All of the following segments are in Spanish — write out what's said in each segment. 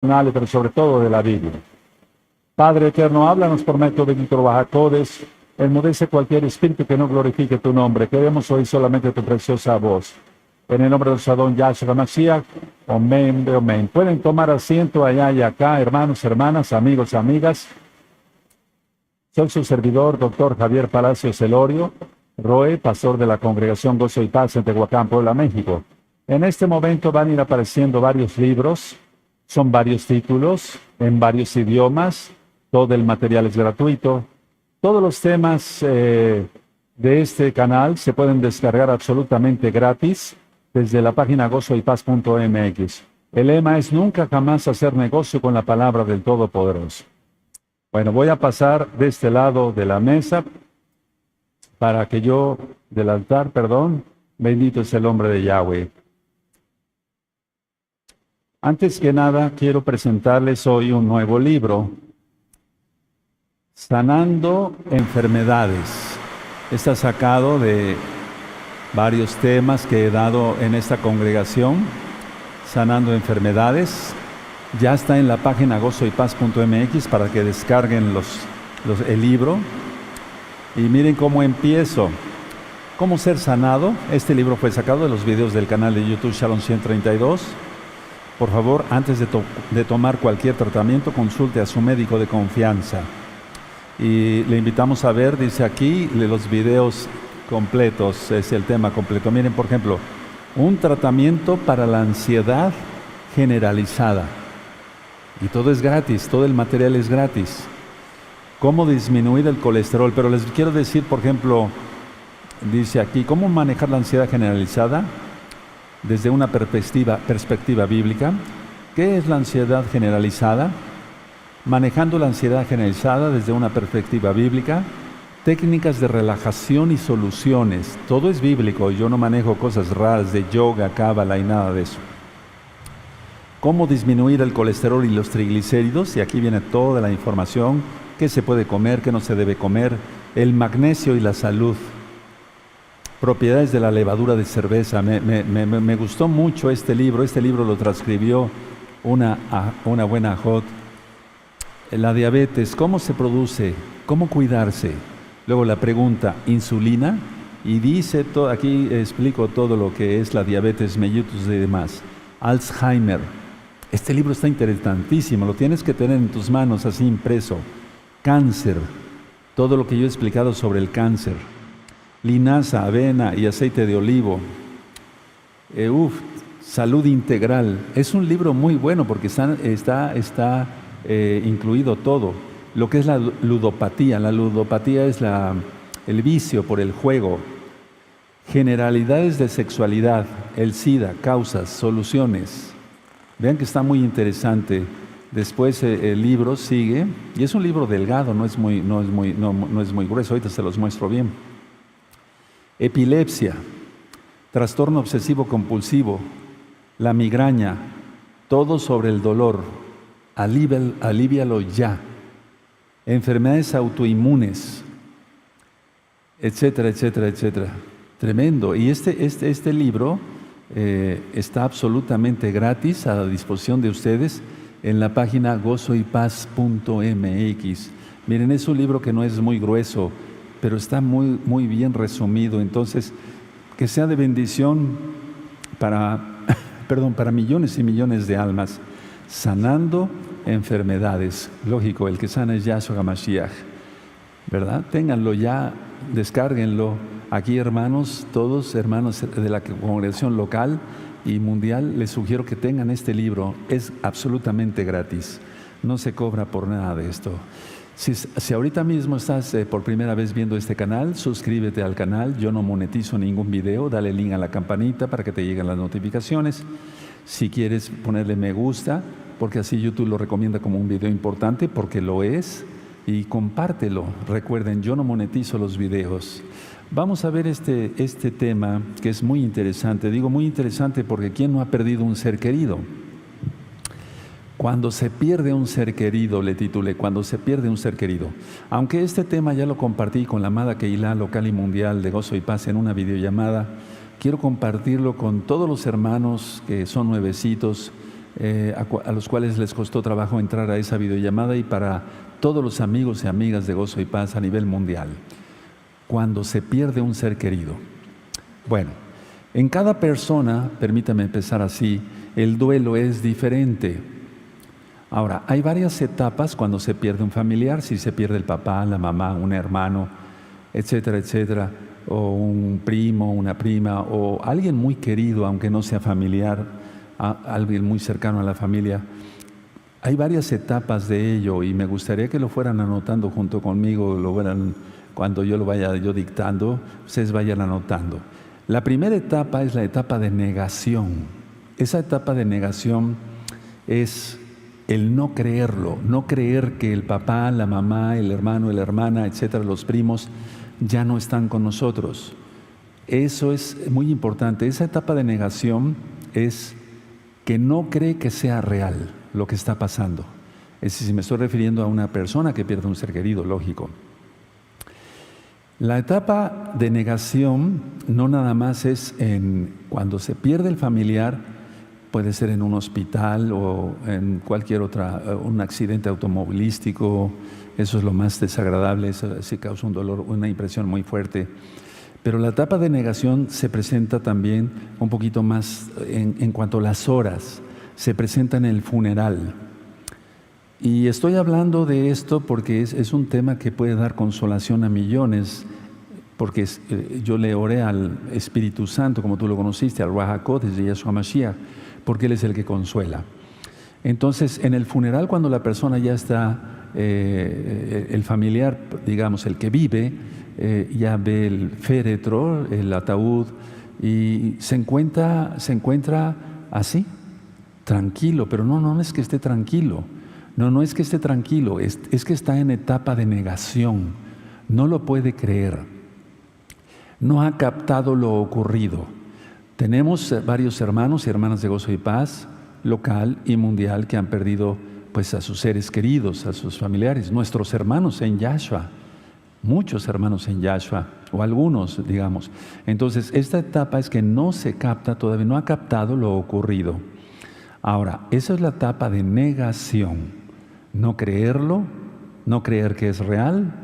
pero sobre todo de la Biblia. Padre eterno, háblanos por medio bendito Bajacodes, enmudece cualquier espíritu que no glorifique tu nombre. Queremos oír solamente tu preciosa voz. En el nombre del Sadón Yahshua Mashiach, amén, amén. Pueden tomar asiento allá y acá, hermanos, hermanas, amigos, amigas. Soy su servidor, doctor Javier Palacios Elorio, Roe, pastor de la Congregación Gozo y Paz en Tehuacán, Puebla, México. En este momento van a ir apareciendo varios libros, son varios títulos, en varios idiomas, todo el material es gratuito. Todos los temas de este canal se pueden descargar absolutamente gratis desde la página gozoypaz.mx. El lema es nunca jamás hacer negocio con la palabra del Todopoderoso. Bueno, voy a pasar de este lado de la mesa para que yo, del altar, perdón, bendito es el nombre de Yahweh. Antes que nada, quiero presentarles hoy un nuevo libro, Sanando Enfermedades. Está sacado de varios temas que he dado en esta congregación, Sanando Enfermedades. Ya está en la página gozoypaz.mx para que descarguen el libro. Y miren cómo empiezo. ¿Cómo ser sanado? Este libro fue sacado de los videos del canal de YouTube Shalom 132. Por favor, antes de tomar cualquier tratamiento, consulte a su médico de confianza. Y le invitamos a ver, dice aquí, los videos completos, es el tema completo. Miren, por ejemplo, un tratamiento para la ansiedad generalizada. Y todo es gratis, todo el material es gratis. Cómo disminuir el colesterol. Pero les quiero decir, por ejemplo, dice aquí, cómo manejar la ansiedad generalizada desde una perspectiva bíblica. ¿Qué es la ansiedad generalizada? Manejando la ansiedad generalizada desde una perspectiva bíblica. Técnicas de relajación y soluciones. Todo es bíblico. Yo no manejo cosas raras de yoga, cábala y nada de eso. Cómo disminuir el colesterol y los triglicéridos. Y aquí viene toda la información. ¿Qué se puede comer? ¿Qué no se debe comer? El magnesio y la salud. Propiedades de la levadura de cerveza. Me gustó mucho este libro. Este libro lo transcribió una buena ajot. La diabetes, ¿cómo se produce? ¿Cómo cuidarse? Luego la pregunta, ¿insulina? Y dice, aquí explico todo lo que es la diabetes mellitus y demás. Alzheimer. Este libro está interesantísimo, lo tienes que tener en tus manos así impreso. Cáncer. Todo lo que yo he explicado sobre el cáncer. Linaza, avena y aceite de olivo. Salud integral. Es un libro muy bueno porque está incluido todo. Lo que es la ludopatía. La ludopatía es el vicio por el juego. Generalidades de sexualidad, el SIDA, causas, soluciones. Vean que está muy interesante. Después el libro sigue, y es un libro delgado, no es muy grueso. Ahorita se los muestro bien. Epilepsia, trastorno obsesivo compulsivo, la migraña, todo sobre el dolor. Alívialo ya. Enfermedades autoinmunes, etcétera, etcétera, etcétera. Tremendo. Y este libro está absolutamente gratis a la disposición de ustedes en la página gozoypaz.mx. Miren, es un libro que no es muy grueso, pero está muy bien resumido. Entonces, que sea de bendición para millones y millones de almas. Sanando enfermedades. Lógico, el que sana es Yahshua HaMashiach, ¿verdad? Ténganlo ya, descárguenlo. Aquí, hermanos, todos hermanos de la congregación local y mundial, les sugiero que tengan este libro. Es absolutamente gratis. No se cobra por nada de esto. Si ahorita mismo estás por primera vez viendo este canal, suscríbete al canal. Yo no monetizo ningún video. Dale link a la campanita para que te lleguen las notificaciones. Si quieres ponerle me gusta, porque así YouTube lo recomienda como un video importante, porque lo es, y compártelo. Recuerden, yo no monetizo los videos. Vamos a ver este tema que es muy interesante. Digo muy interesante porque ¿quién no ha perdido un ser querido? Cuando se pierde un ser querido, le titulé, cuando se pierde un ser querido. Aunque este tema ya lo compartí con la amada Keilah local y mundial de Gozo y Paz en una videollamada, quiero compartirlo con todos los hermanos que son nuevecitos a los cuales les costó trabajo entrar a esa videollamada, y para todos los amigos y amigas de Gozo y Paz a nivel mundial. Cuando se pierde un ser querido. Bueno, en cada persona, permítame empezar así, el duelo es diferente. Ahora, hay varias etapas cuando se pierde un familiar, si se pierde el papá, la mamá, un hermano, etcétera, etcétera, o un primo, una prima, o alguien muy querido, aunque no sea familiar, alguien muy cercano a la familia. Hay varias etapas de ello y me gustaría que lo fueran anotando junto conmigo, cuando yo lo vaya dictando, ustedes vayan anotando. La primera etapa es la etapa de negación. Esa etapa de negación es el no creerlo, no creer que el papá, la mamá, el hermano, la hermana, etcétera, los primos, ya no están con nosotros. Eso es muy importante. Esa etapa de negación es que no cree que sea real lo que está pasando. Es decir, si me estoy refiriendo a una persona que pierde un ser querido, lógico. La etapa de negación no nada más es cuando se pierde el familiar. Puede ser en un hospital o en cualquier un accidente automovilístico. Eso es lo más desagradable, eso sí causa un dolor, una impresión muy fuerte. Pero la etapa de negación se presenta también un poquito más en cuanto a las horas. Se presenta en el funeral. Y estoy hablando de esto porque es un tema que puede dar consolación a millones, porque yo le oré al Espíritu Santo, como tú lo conociste, al Ruach HaKodesh de Yeshua Mashiach, porque Él es el que consuela. Entonces, en el funeral, cuando la persona ya está, el familiar, digamos, el que vive, ya ve el féretro, el ataúd, y se encuentra así, tranquilo, pero no es que esté tranquilo, no es que esté tranquilo, es que está en etapa de negación, no lo puede creer, no ha captado lo ocurrido. Tenemos varios hermanos y hermanas de Gozo y Paz, local y mundial, que han perdido pues a sus seres queridos, a sus familiares, nuestros hermanos en Yahshua, muchos hermanos en Yahshua, o algunos, digamos. Entonces, esta etapa es que no se capta, todavía no ha captado lo ocurrido. Ahora, esa es la etapa de negación, no creerlo, no creer que es real.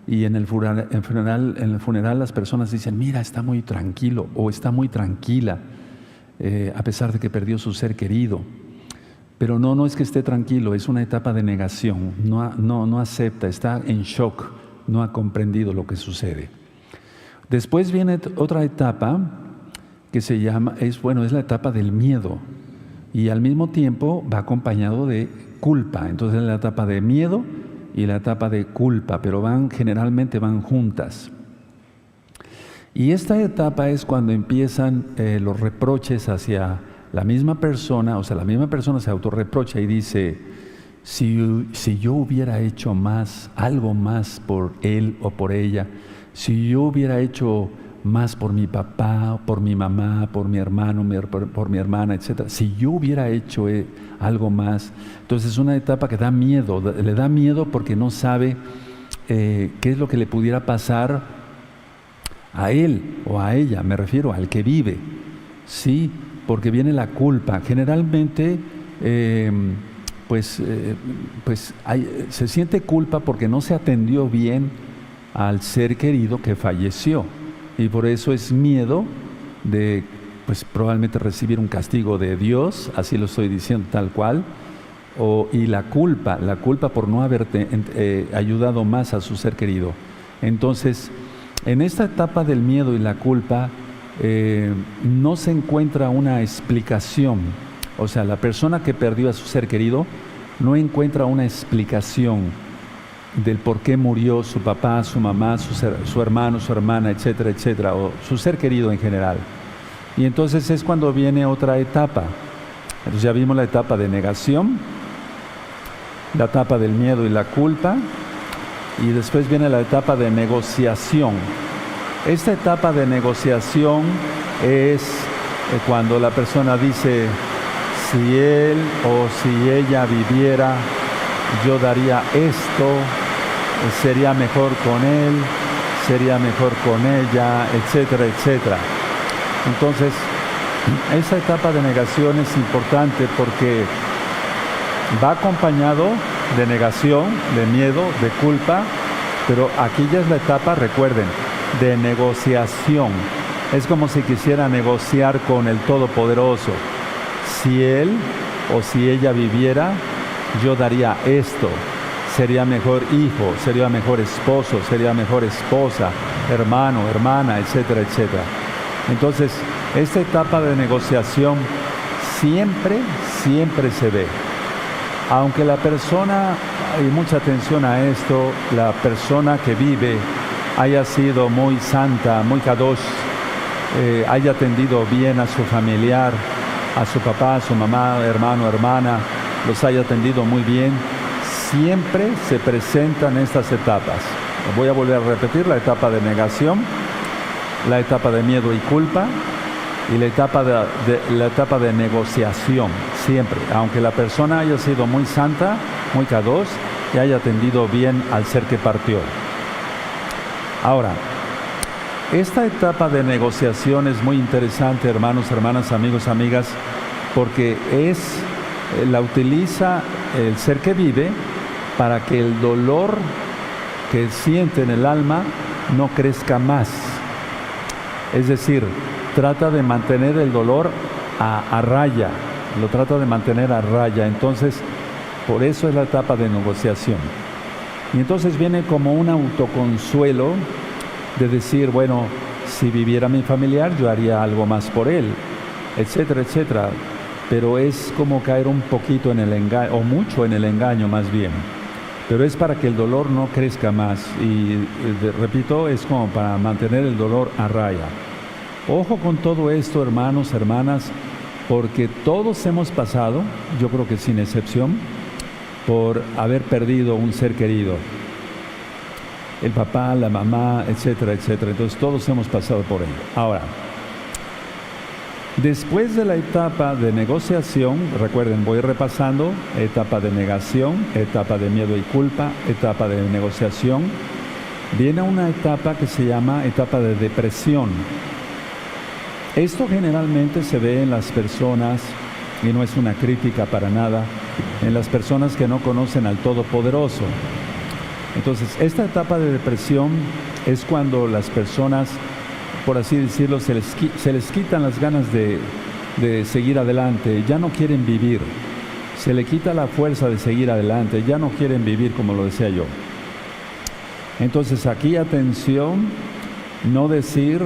Y en el funeral las personas dicen, mira, está muy tranquilo o está muy tranquila, a pesar de que perdió su ser querido. Pero no es que esté tranquilo, es una etapa de negación, no acepta, está en shock, no ha comprendido lo que sucede. Después viene otra etapa que se llama, es la etapa del miedo, y al mismo tiempo va acompañado de culpa. Entonces es la etapa de miedo y la etapa de culpa, pero generalmente van juntas. Y esta etapa es cuando empiezan los reproches hacia la misma persona, o sea, la misma persona se autorreprocha y dice, si yo hubiera hecho algo más por él o por ella, si yo hubiera hecho más por mi papá, por mi mamá, por mi hermano, por mi hermana, etc. Si yo hubiera hecho algo más. Entonces es una etapa que da miedo, le da miedo porque no sabe qué es lo que le pudiera pasar a él o a ella, me refiero al que vive, sí, porque viene la culpa. Generalmente se siente culpa porque no se atendió bien al ser querido que falleció. Y por eso es miedo de, probablemente recibir un castigo de Dios, así lo estoy diciendo tal cual, y la culpa por no haberte ayudado más a su ser querido. Entonces, en esta etapa del miedo y la culpa, no se encuentra una explicación. O sea, la persona que perdió a su ser querido no encuentra una explicación del por qué murió su papá, su mamá, su hermano, su hermana, etcétera, etcétera, o su ser querido en general. Y entonces es cuando viene otra etapa. Entonces ya vimos la etapa de negación, la etapa del miedo y la culpa, y después viene la etapa de negociación. Esta etapa de negociación es cuando la persona dice, si él o si ella viviera, yo daría esto, sería mejor con él, sería mejor con ella, etcétera, etcétera. Entonces, esa etapa de negación es importante porque va acompañado de negación, de miedo, de culpa, pero aquí ya es la etapa, recuerden, de negociación. Es como si quisiera negociar con el Todopoderoso. Si él o si ella viviera, yo daría esto. Sería mejor hijo, sería mejor esposo, sería mejor esposa, hermano, hermana, etcétera, etcétera. Entonces, esta etapa de negociación siempre se ve. Aunque la persona, hay mucha atención a esto, la persona que vive haya sido muy santa, muy kadosh, haya atendido bien a su familiar, a su papá, a su mamá, hermano, hermana, los haya atendido muy bien, siempre se presentan estas etapas. Voy a volver a repetir: la etapa de negación, la etapa de miedo y culpa, y la etapa de negociación, siempre, aunque la persona haya sido muy santa, muy kadosh, y haya atendido bien al ser que partió. Ahora, esta etapa de negociación es muy interesante, hermanos, hermanas, amigos, amigas, porque la utiliza el ser que vive para que el dolor que siente en el alma no crezca más. Es decir, trata de mantener el dolor a raya, lo trata de mantener a raya. Entonces, por eso es la etapa de negociación. Y entonces viene como un autoconsuelo de decir, bueno, si viviera mi familiar, yo haría algo más por él, etcétera, etcétera. Pero es como caer un poquito en el engaño, o mucho en el engaño más bien. Pero es para que el dolor no crezca más. Y repito, es como para mantener el dolor a raya. Ojo con todo esto, hermanos, hermanas, porque todos hemos pasado, yo creo que sin excepción, por haber perdido un ser querido. El papá, la mamá, etcétera, etcétera. Entonces todos hemos pasado por ello. Ahora, después de la etapa de negociación, recuerden, voy repasando: etapa de negación, etapa de miedo y culpa, etapa de negociación. Viene una etapa que se llama etapa de depresión. Esto generalmente se ve en las personas, y no es una crítica para nada, en las personas que no conocen al Todopoderoso. Entonces, esta etapa de depresión es cuando las personas, por así decirlo, se les quitan las ganas de seguir adelante, ya no quieren vivir, se le quita la fuerza de seguir adelante, ya no quieren vivir, como lo decía yo. Entonces, aquí atención, no decir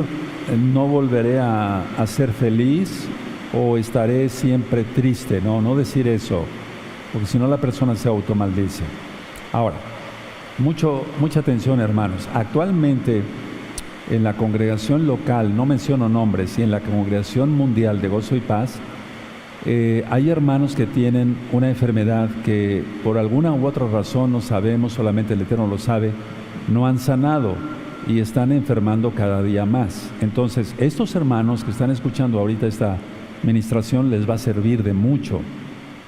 no volveré a ser feliz o estaré siempre triste, no decir eso, porque si no la persona se automaldice. Ahora, mucha atención, hermanos. Actualmente en la congregación local, no menciono nombres, y en la congregación mundial de Gozo y Paz, hay hermanos que tienen una enfermedad que por alguna u otra razón, no sabemos, solamente el Eterno lo sabe, no han sanado y están enfermando cada día más. Entonces, estos hermanos que están escuchando ahorita esta ministración les va a servir de mucho,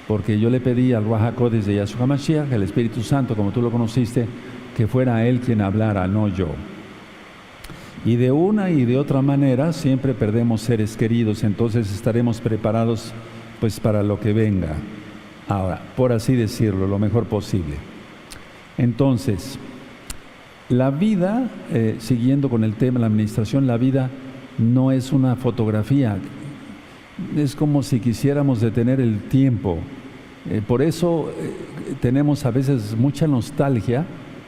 porque yo le pedí al Ruach HaKodesh de Yahshua HaMashiach, el Espíritu Santo, como tú lo conociste, que fuera Él quien hablara, no yo. Y de una y de otra manera siempre perdemos seres queridos, entonces estaremos preparados pues para lo que venga. Ahora, por así decirlo, lo mejor posible. Entonces, la vida, siguiendo con el tema de la administración, la vida no es una fotografía. Es como si quisiéramos detener el tiempo. Por eso tenemos a veces mucha nostalgia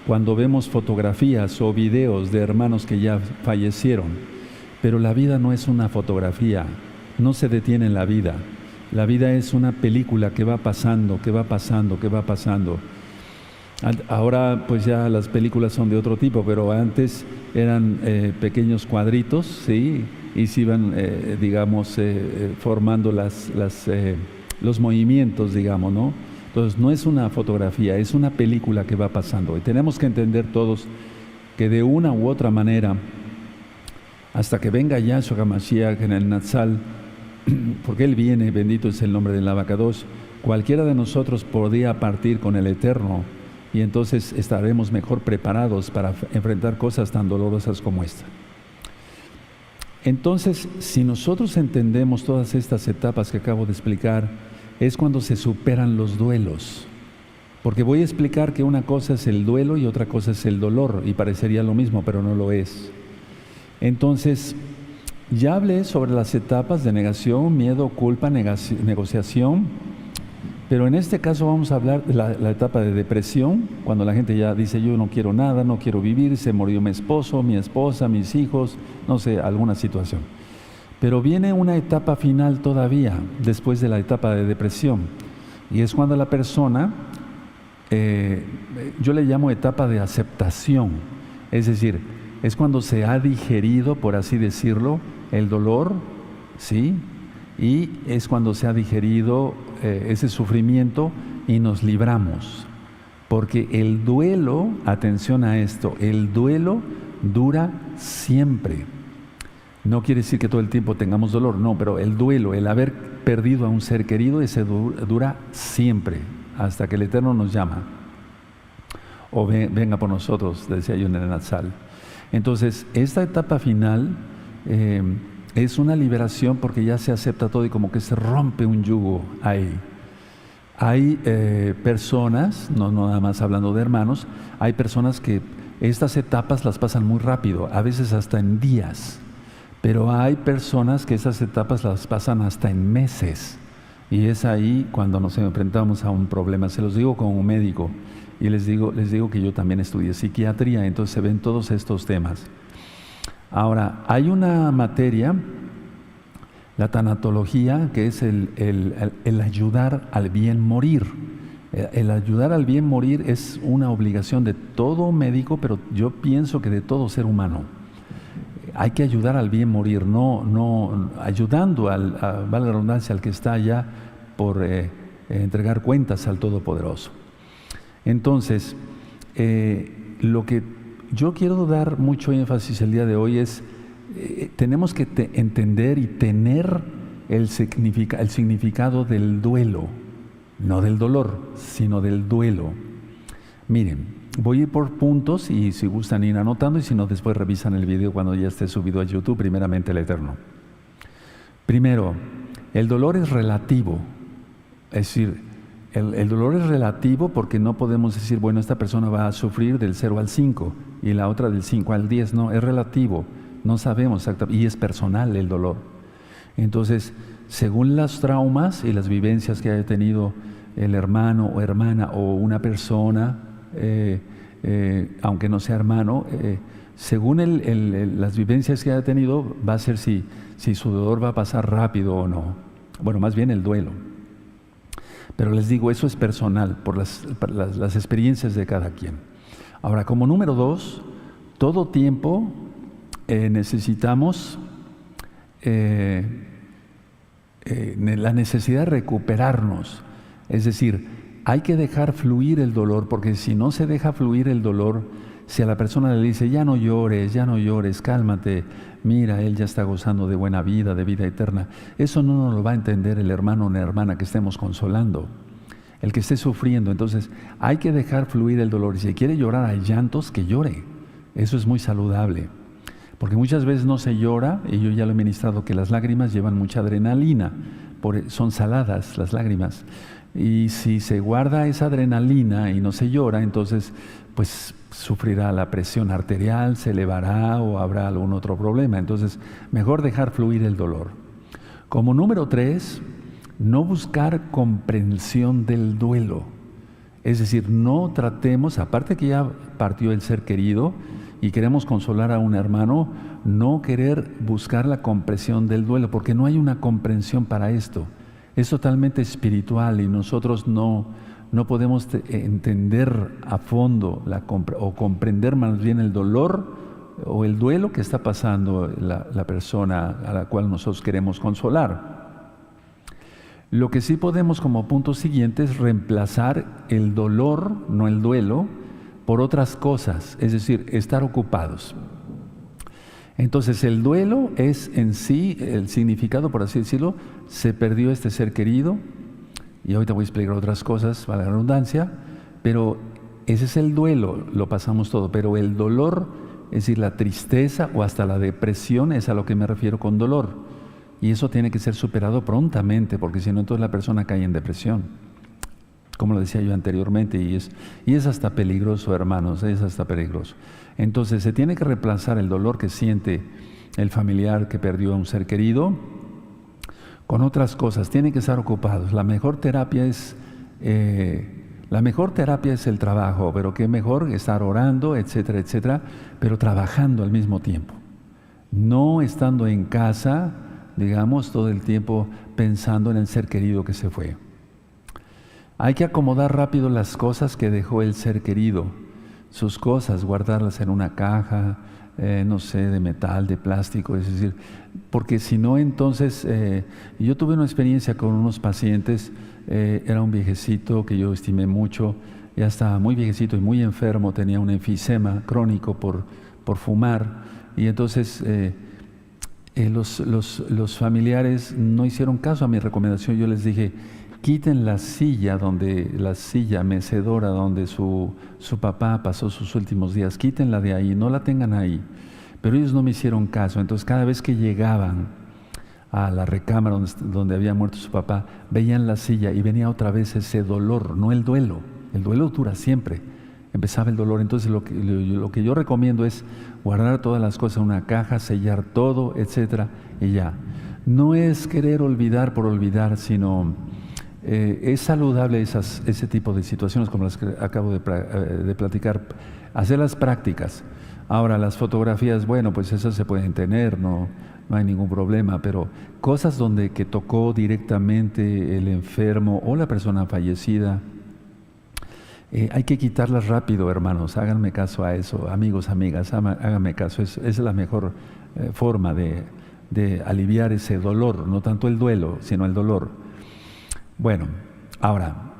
cuando vemos fotografías o videos de hermanos que ya fallecieron. Pero la vida no es una fotografía, no se detiene en la vida. La vida es una película que va pasando, que va pasando, que va pasando. Ahora pues ya las películas son de otro tipo, pero antes eran pequeños cuadritos, ¿sí? Y se iban, formando los movimientos, digamos, ¿no? Entonces no es una fotografía, es una película que va pasando. Y tenemos que entender todos que de una u otra manera, hasta que venga Yahshua HaMashiach en el Natsal, porque Él viene, bendito es el nombre del Abacados, cualquiera de nosotros podría partir con el Eterno, y entonces estaremos mejor preparados para enfrentar cosas tan dolorosas como esta. Entonces, si nosotros entendemos todas estas etapas que acabo de explicar, es cuando se superan los duelos. Porque voy a explicar que una cosa es el duelo y otra cosa es el dolor, y parecería lo mismo, pero no lo es. Entonces, ya hablé sobre las etapas de negación, miedo, culpa, negociación, pero en este caso vamos a hablar de la etapa de depresión, cuando la gente ya dice yo no quiero nada, no quiero vivir, se murió mi esposo, mi esposa, mis hijos, no sé, alguna situación. Pero viene una etapa final todavía, después de la etapa de depresión, y es cuando la persona, yo le llamo etapa de aceptación, es decir, es cuando se ha digerido, por así decirlo, el dolor, ¿sí? Y es cuando se ha digerido ese sufrimiento y nos libramos. Porque el duelo, atención a esto, el duelo dura siempre. No quiere decir que todo el tiempo tengamos dolor, no, pero el duelo, el haber perdido a un ser querido, ese dura siempre, hasta que el Eterno nos llama. O venga por nosotros, decía yo en el Natsal. Entonces, esta etapa final es una liberación porque ya se acepta todo y como que se rompe un yugo ahí. Hay personas, no nada más hablando de hermanos, hay personas que estas etapas las pasan muy rápido, a veces hasta en días, pero hay personas que esas etapas las pasan hasta en meses, y es ahí cuando nos enfrentamos a un problema. Se los digo como médico, y les digo que yo también estudié psiquiatría, entonces se ven todos estos temas. Ahora, hay una materia, la tanatología, que es el ayudar al bien morir. El ayudar al bien morir es una obligación de todo médico, pero yo pienso que de todo ser humano. Hay que ayudar al bien morir, no ayudando valga la redundancia, al que está allá por entregar cuentas al Todopoderoso. Entonces, lo que yo quiero dar mucho énfasis el día de hoy es, tenemos que entender y tener el significado del duelo, no del dolor, sino del duelo. Miren, voy a ir por puntos y si gustan ir anotando y si no después revisan el video cuando ya esté subido a YouTube, primeramente el Eterno. Primero, el dolor es relativo, es decir, el dolor es relativo porque no podemos decir, bueno, esta persona va a sufrir del 0 al 5 y la otra del 5 al 10, no, es relativo, no sabemos exactamente, y es personal el dolor. Entonces, según los traumas y las vivencias que haya tenido el hermano o hermana o una persona, aunque no sea hermano, según las vivencias que haya tenido, va a ser si su dolor va a pasar rápido o no. Bueno, más bien el duelo. Pero les digo, eso es personal, por las experiencias de cada quien. Ahora, como número 2, todo tiempo necesitamos la necesidad de recuperarnos. Es decir, hay que dejar fluir el dolor, porque si no se deja fluir el dolor, si a la persona le dice, ya no llores, cálmate, mira, él ya está gozando de buena vida, de vida eterna, eso no nos lo va a entender el hermano o la hermana que estemos consolando, el que esté sufriendo. Entonces, hay que dejar fluir el dolor, y si quiere llorar a llantos, que llore, eso es muy saludable, porque muchas veces no se llora, y yo ya lo he ministrado, que las lágrimas llevan mucha adrenalina, son saladas las lágrimas, y si se guarda esa adrenalina y no se llora, entonces pues sufrirá la presión arterial, se elevará o habrá algún otro problema. Entonces, mejor dejar fluir el dolor. Como número 3, no buscar comprensión del duelo. Es decir, no tratemos, aparte que ya partió el ser querido y queremos consolar a un hermano, no querer buscar la comprensión del duelo, porque no hay una comprensión para esto. Es totalmente espiritual y nosotros no podemos entender a fondo o comprender más bien el dolor o el duelo que está pasando la persona a la cual nosotros queremos consolar. Lo que sí podemos como punto siguiente es reemplazar el dolor, no el duelo, por otras cosas, es decir, estar ocupados. Entonces el duelo es en sí, el significado, por así decirlo, se perdió este ser querido, y ahorita voy a explicar otras cosas, para la redundancia, pero ese es el duelo, lo pasamos todo, pero el dolor es decir, la tristeza o hasta la depresión es a lo que me refiero con dolor. Y eso tiene que ser superado prontamente, porque si no, entonces la persona cae en depresión, como lo decía yo anteriormente, y es hasta peligroso, hermanos, es hasta peligroso. Entonces se tiene que reemplazar el dolor que siente el familiar que perdió a un ser querido con otras cosas. Tienen que estar ocupados. La mejor terapia es el trabajo, pero qué mejor estar orando, etcétera, etcétera, pero trabajando al mismo tiempo. No estando en casa, digamos, todo el tiempo pensando en el ser querido que se fue. Hay que acomodar rápido las cosas que dejó el ser querido, sus cosas, guardarlas en una caja, no sé, de metal, de plástico, es decir, porque si no, entonces, yo tuve una experiencia con unos pacientes, era un viejecito que yo estimé mucho, ya estaba muy viejecito y muy enfermo, tenía un enfisema crónico por fumar, y entonces los familiares no hicieron caso a mi recomendación. Yo les dije, quiten la silla mecedora donde su papá pasó sus últimos días, quítenla de ahí, no la tengan ahí. Pero ellos no me hicieron caso. Entonces cada vez que llegaban a la recámara donde había muerto su papá, veían la silla y venía otra vez ese dolor, no el duelo. El duelo dura siempre, empezaba el dolor. Entonces lo que yo recomiendo es guardar todas las cosas en una caja, sellar todo, etcétera, y ya. No es querer olvidar por olvidar, sino es saludable ese tipo de situaciones como las que acabo de platicar, hacer las prácticas. Ahora, las fotografías, bueno, pues esas se pueden tener, no hay ningún problema, pero cosas donde que tocó directamente el enfermo o la persona fallecida, hay que quitarlas rápido, hermanos. Háganme caso a eso, amigos, amigas, háganme caso. Es la mejor forma de aliviar ese dolor, no tanto el duelo, sino el dolor. Bueno, ahora,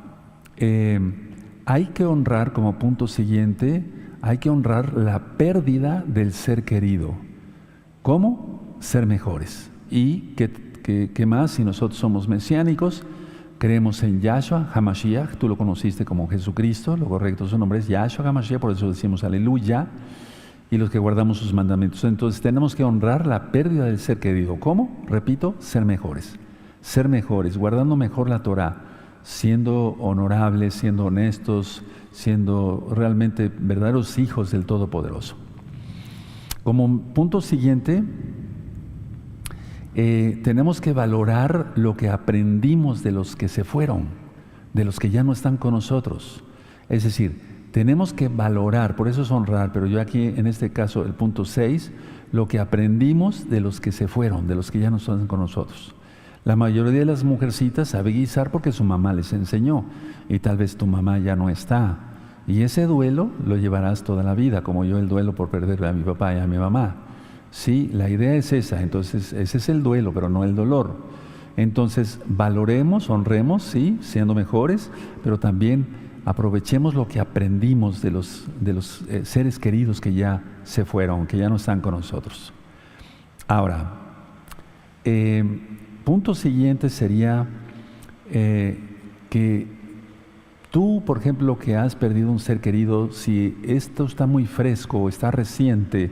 hay que honrar como punto siguiente, hay que honrar la pérdida del ser querido. ¿Cómo? Ser mejores. ¿Y qué más? Si nosotros somos mesiánicos, creemos en Yahshua HaMashiach, tú lo conociste como Jesucristo, lo correcto, su nombre es Yahshua HaMashiach, por eso decimos aleluya, y los que guardamos sus mandamientos. Entonces tenemos que honrar la pérdida del ser querido. ¿Cómo? Repito, ser mejores, guardando mejor la Torah, siendo honorables, siendo honestos, siendo realmente verdaderos hijos del Todopoderoso. Como punto siguiente, tenemos que valorar lo que aprendimos de los que se fueron, de los que ya no están con nosotros. Es decir, tenemos que valorar, por eso es honrar, pero yo aquí en este caso, el punto 6, lo que aprendimos de los que se fueron, de los que ya no están con nosotros. La mayoría de las mujercitas sabe guisar porque su mamá les enseñó, y tal vez tu mamá ya no está. Y ese duelo lo llevarás toda la vida, como yo el duelo por perder a mi papá y a mi mamá. Sí, la idea es esa, entonces ese es el duelo, pero no el dolor. Entonces valoremos, honremos, sí, siendo mejores, pero también aprovechemos lo que aprendimos de los seres queridos que ya se fueron, que ya no están con nosotros. Ahora, punto siguiente sería que tú, por ejemplo, que has perdido un ser querido, si esto está muy fresco o está reciente,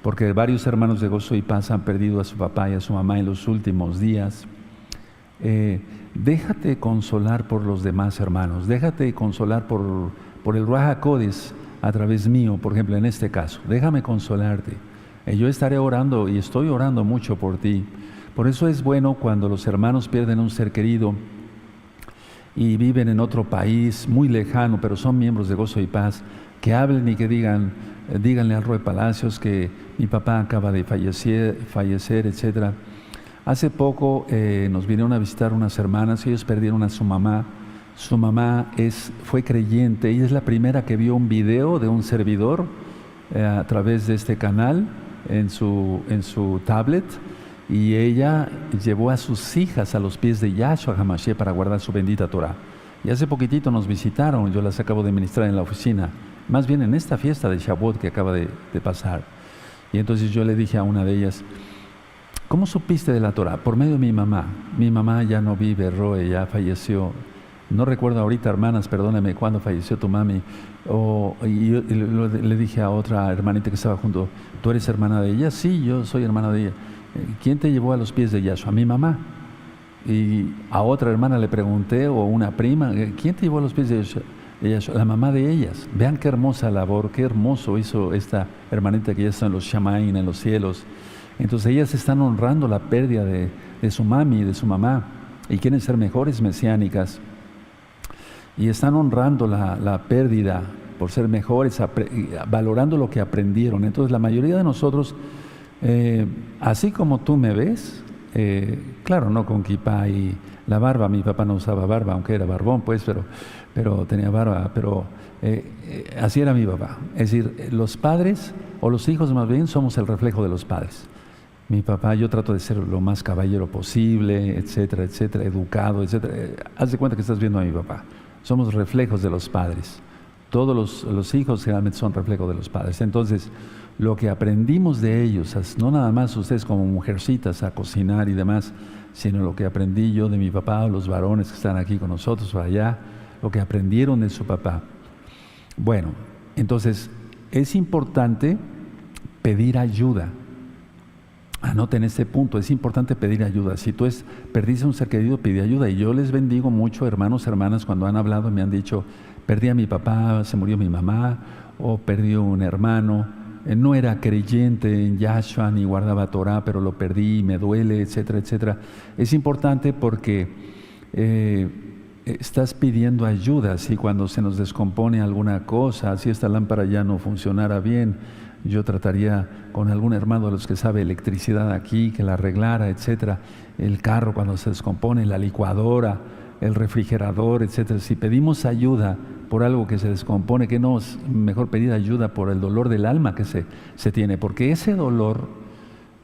porque varios hermanos de Gozo y Paz han perdido a su papá y a su mamá en los últimos días, déjate consolar por los demás hermanos, déjate consolar por el Ruach HaKodesh a través mío, por ejemplo, en este caso. Déjame consolarte. Yo estaré orando y estoy orando mucho por ti. Por eso es bueno cuando los hermanos pierden un ser querido y viven en otro país muy lejano, pero son miembros de Gozo y Paz, que hablen y que díganle al Roy Palacios que mi papá acaba de fallecer, etc. Hace poco nos vinieron a visitar unas hermanas, ellos perdieron a su mamá. Su mamá fue creyente y es la primera que vio un video de un servidor a través de este canal en su tablet, y ella llevó a sus hijas a los pies de Yahshua HaMashiach para guardar su bendita Torah. Y hace poquitito nos visitaron, yo las acabo de ministrar en la oficina, más bien en esta fiesta de Shavuot que acaba de pasar. Y entonces yo le dije a una de ellas, ¿cómo supiste de la Torah? Por medio de mi mamá. Mi mamá ya no vive, Roe, ya falleció. no recuerdo ahorita, hermanas, perdóname, cuándo falleció tu mami. Le dije a otra hermanita que estaba junto, ¿tú eres hermana de ella? Sí, yo soy hermana de ella. ¿Quién te llevó a los pies de Yahshua? A mi mamá. Y a otra hermana le pregunté, o una prima, ¿quién te llevó a los pies de Yahshua? La mamá de ellas. Vean qué hermosa labor, qué hermoso hizo esta hermanita que ya está en los Shamaim, en los cielos. Entonces ellas están honrando la pérdida de su mami, de su mamá, y quieren ser mejores mesiánicas. Y están honrando la pérdida por ser mejores, valorando lo que aprendieron. Entonces la mayoría de nosotros, así como tú me ves, claro, no con kipá y la barba, mi papá no usaba barba, aunque era barbón, pues, pero tenía barba, pero así era mi papá. Es decir, los padres, o los hijos más bien, somos el reflejo de los padres. Mi papá, yo trato de ser lo más caballero posible, etcétera, etcétera, educado, etcétera. Haz de cuenta que estás viendo a mi papá. Somos reflejos de los padres. Todos los hijos generalmente son reflejos de los padres. Entonces, lo que aprendimos de ellos, no nada más ustedes como mujercitas a cocinar y demás, sino lo que aprendí yo de mi papá, los varones que están aquí con nosotros o allá, lo que aprendieron de su papá. Bueno, entonces es importante pedir ayuda. Anoten este punto, es importante pedir ayuda. Si tú perdiste un ser querido, pide ayuda. Y yo les bendigo mucho, hermanos, hermanas, cuando han hablado, me han dicho, perdí a mi papá, se murió mi mamá, o perdí un hermano, no era creyente en Yahshua, ni guardaba Torah, pero lo perdí, me duele, etcétera, etcétera. Es importante porque estás pidiendo ayuda. Si cuando se nos descompone alguna cosa, si esta lámpara ya no funcionara bien, yo trataría con algún hermano de los que sabe electricidad aquí, que la arreglara, etcétera. El carro cuando se descompone, la licuadora, el refrigerador, etcétera. Si pedimos ayuda por algo que se descompone, que no es mejor pedir ayuda por el dolor del alma que se tiene, porque ese dolor,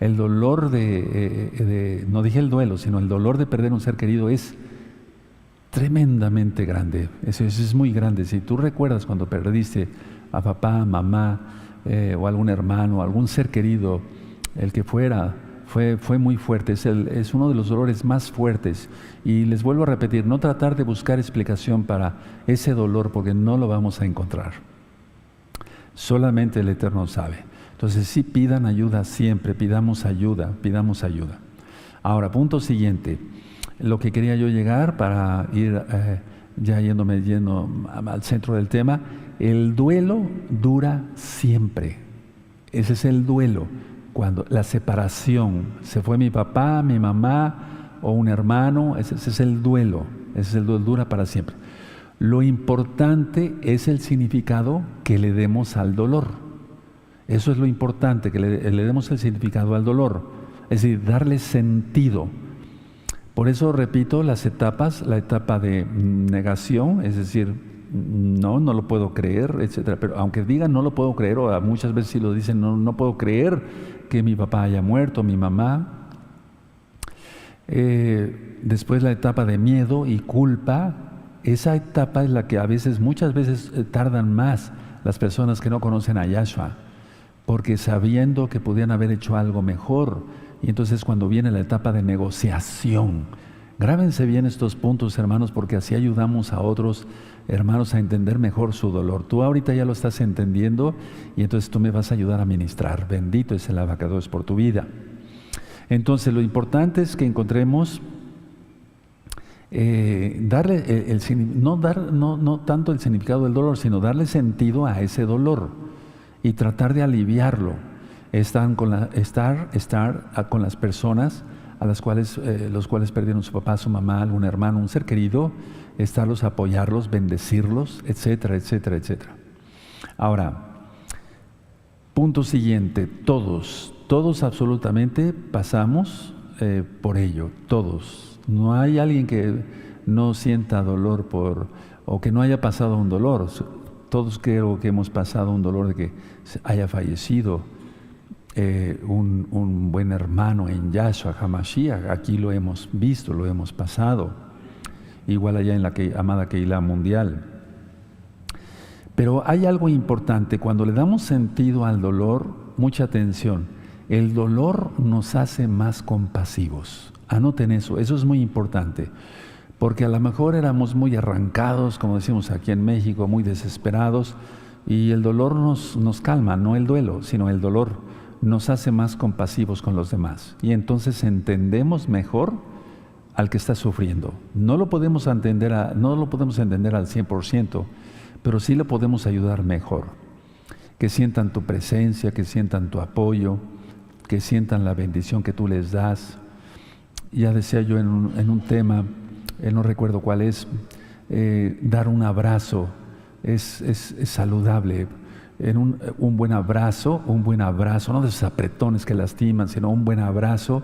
el dolor no dije el duelo, sino el dolor de perder un ser querido es tremendamente grande. Eso es muy grande. Si tú recuerdas cuando perdiste a papá, mamá, o algún hermano, algún ser querido, el que fuera, fue muy fuerte, es uno de los dolores más fuertes. Y les vuelvo a repetir, no tratar de buscar explicación para ese dolor, porque no lo vamos a encontrar. Solamente el Eterno sabe. Entonces sí, pidan ayuda siempre, pidamos ayuda. Ahora, punto siguiente, lo que quería yo llegar para ir ya yendo al centro del tema. El duelo dura siempre. Ese es el duelo. Cuando la separación, se fue mi papá, mi mamá o un hermano, ese es el duelo. Ese es el duelo, dura para siempre. Lo importante es el significado que le demos al dolor. Eso es lo importante, que le demos el significado al dolor. Es decir, darle sentido. Por eso repito las etapas, la etapa de negación, es decir, no lo puedo creer, etcétera. Pero aunque digan no lo puedo creer, o muchas veces sí lo dicen, no puedo creer que mi papá haya muerto, mi mamá. Después la etapa de miedo y culpa. Esa etapa es la que muchas veces tardan más las personas que no conocen a Yahshua, porque sabiendo que podían haber hecho algo mejor. Y entonces cuando viene la etapa de negociación, grábense bien estos puntos, hermanos, porque así ayudamos a otros hermanos a entender mejor su dolor. Tú ahorita ya lo estás entendiendo y entonces tú me vas a ayudar a ministrar. Bendito es el Abacados por tu vida. Entonces lo importante es que encontremos darle no tanto el significado del dolor, sino darle sentido a ese dolor y tratar de aliviarlo. Estar con las personas a los cuales perdieron su papá, su mamá, algún hermano, un ser querido, apoyarlos, bendecirlos, etcétera, etcétera, etcétera. Ahora, punto siguiente, todos absolutamente pasamos por ello, todos. No hay alguien que no sienta dolor o que no haya pasado un dolor. Todos creo que hemos pasado un dolor de que haya fallecido un buen hermano en Yahshua HaMashiach. Aquí lo hemos visto, lo hemos pasado. Igual allá en la amada Keilah mundial. Pero hay algo importante, cuando le damos sentido al dolor, mucha atención, el dolor nos hace más compasivos. Anoten eso es muy importante, porque a lo mejor éramos muy arrancados, como decimos aquí en México, muy desesperados, y el dolor nos calma, no el duelo, sino el dolor nos hace más compasivos con los demás. Y entonces entendemos mejor al que está sufriendo. No lo podemos entender al 100%, pero sí le podemos ayudar mejor. Que sientan tu presencia, que sientan tu apoyo, que sientan la bendición que tú les das. Ya decía yo en un tema, no recuerdo cuál es, dar un abrazo es saludable. Un buen abrazo, no de esos apretones que lastiman, sino un buen abrazo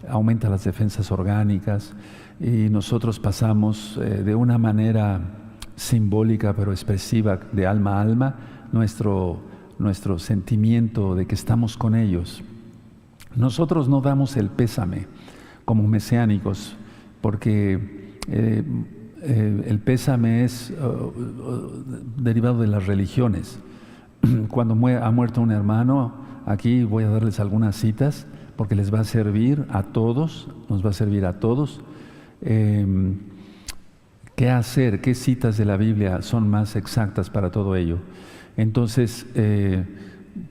aumenta las defensas orgánicas, y nosotros pasamos de una manera simbólica pero expresiva, de alma a alma, nuestro sentimiento de que estamos con ellos. Nosotros no damos el pésame como mesiánicos, porque el pésame es derivado de las religiones. Cuando ha muerto un hermano, aquí voy a darles algunas citas, porque les va a servir a todos, nos va a servir a todos. ¿Qué hacer? ¿Qué citas de la Biblia son más exactas para todo ello? Entonces,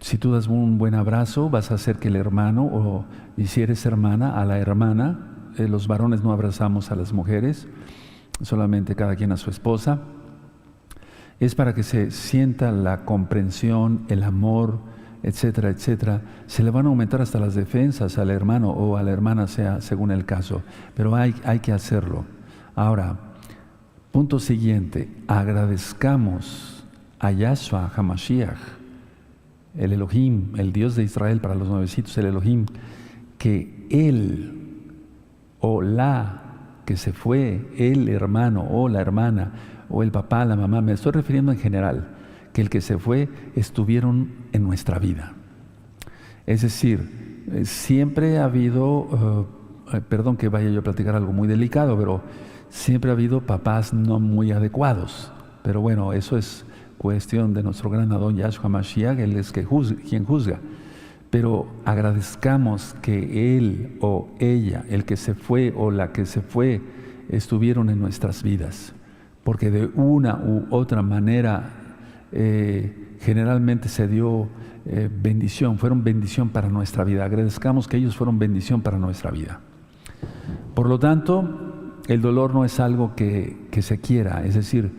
si tú das un buen abrazo, vas a hacer que el hermano, y si eres hermana, a la hermana, los varones no abrazamos a las mujeres, solamente cada quien a su esposa. Es para que se sienta la comprensión, el amor, etcétera, etcétera. Se le van a aumentar hasta las defensas al hermano o a la hermana, sea según el caso, pero hay que hacerlo. Ahora, punto siguiente, agradezcamos a Yahshua HaMashiach, el Elohim, el Dios de Israel para los nuevecitos, el Elohim, que él o la que se fue, el hermano o la hermana o el papá, la mamá, me estoy refiriendo en general, que el que se fue estuvieron en nuestra vida. Es decir, siempre ha habido, perdón que vaya yo a platicar algo muy delicado, pero siempre ha habido papás no muy adecuados. Pero bueno, eso es cuestión de nuestro gran Adón Yahshua Mashiach, Él es quien juzga. Pero agradezcamos que él o ella, el que se fue o la que se fue, estuvieron en nuestras vidas. Porque de una u otra manera generalmente se dio bendición, fueron bendición para nuestra vida. Agradezcamos que ellos fueron bendición para nuestra vida. Por lo tanto, el dolor no es algo que se quiera, es decir,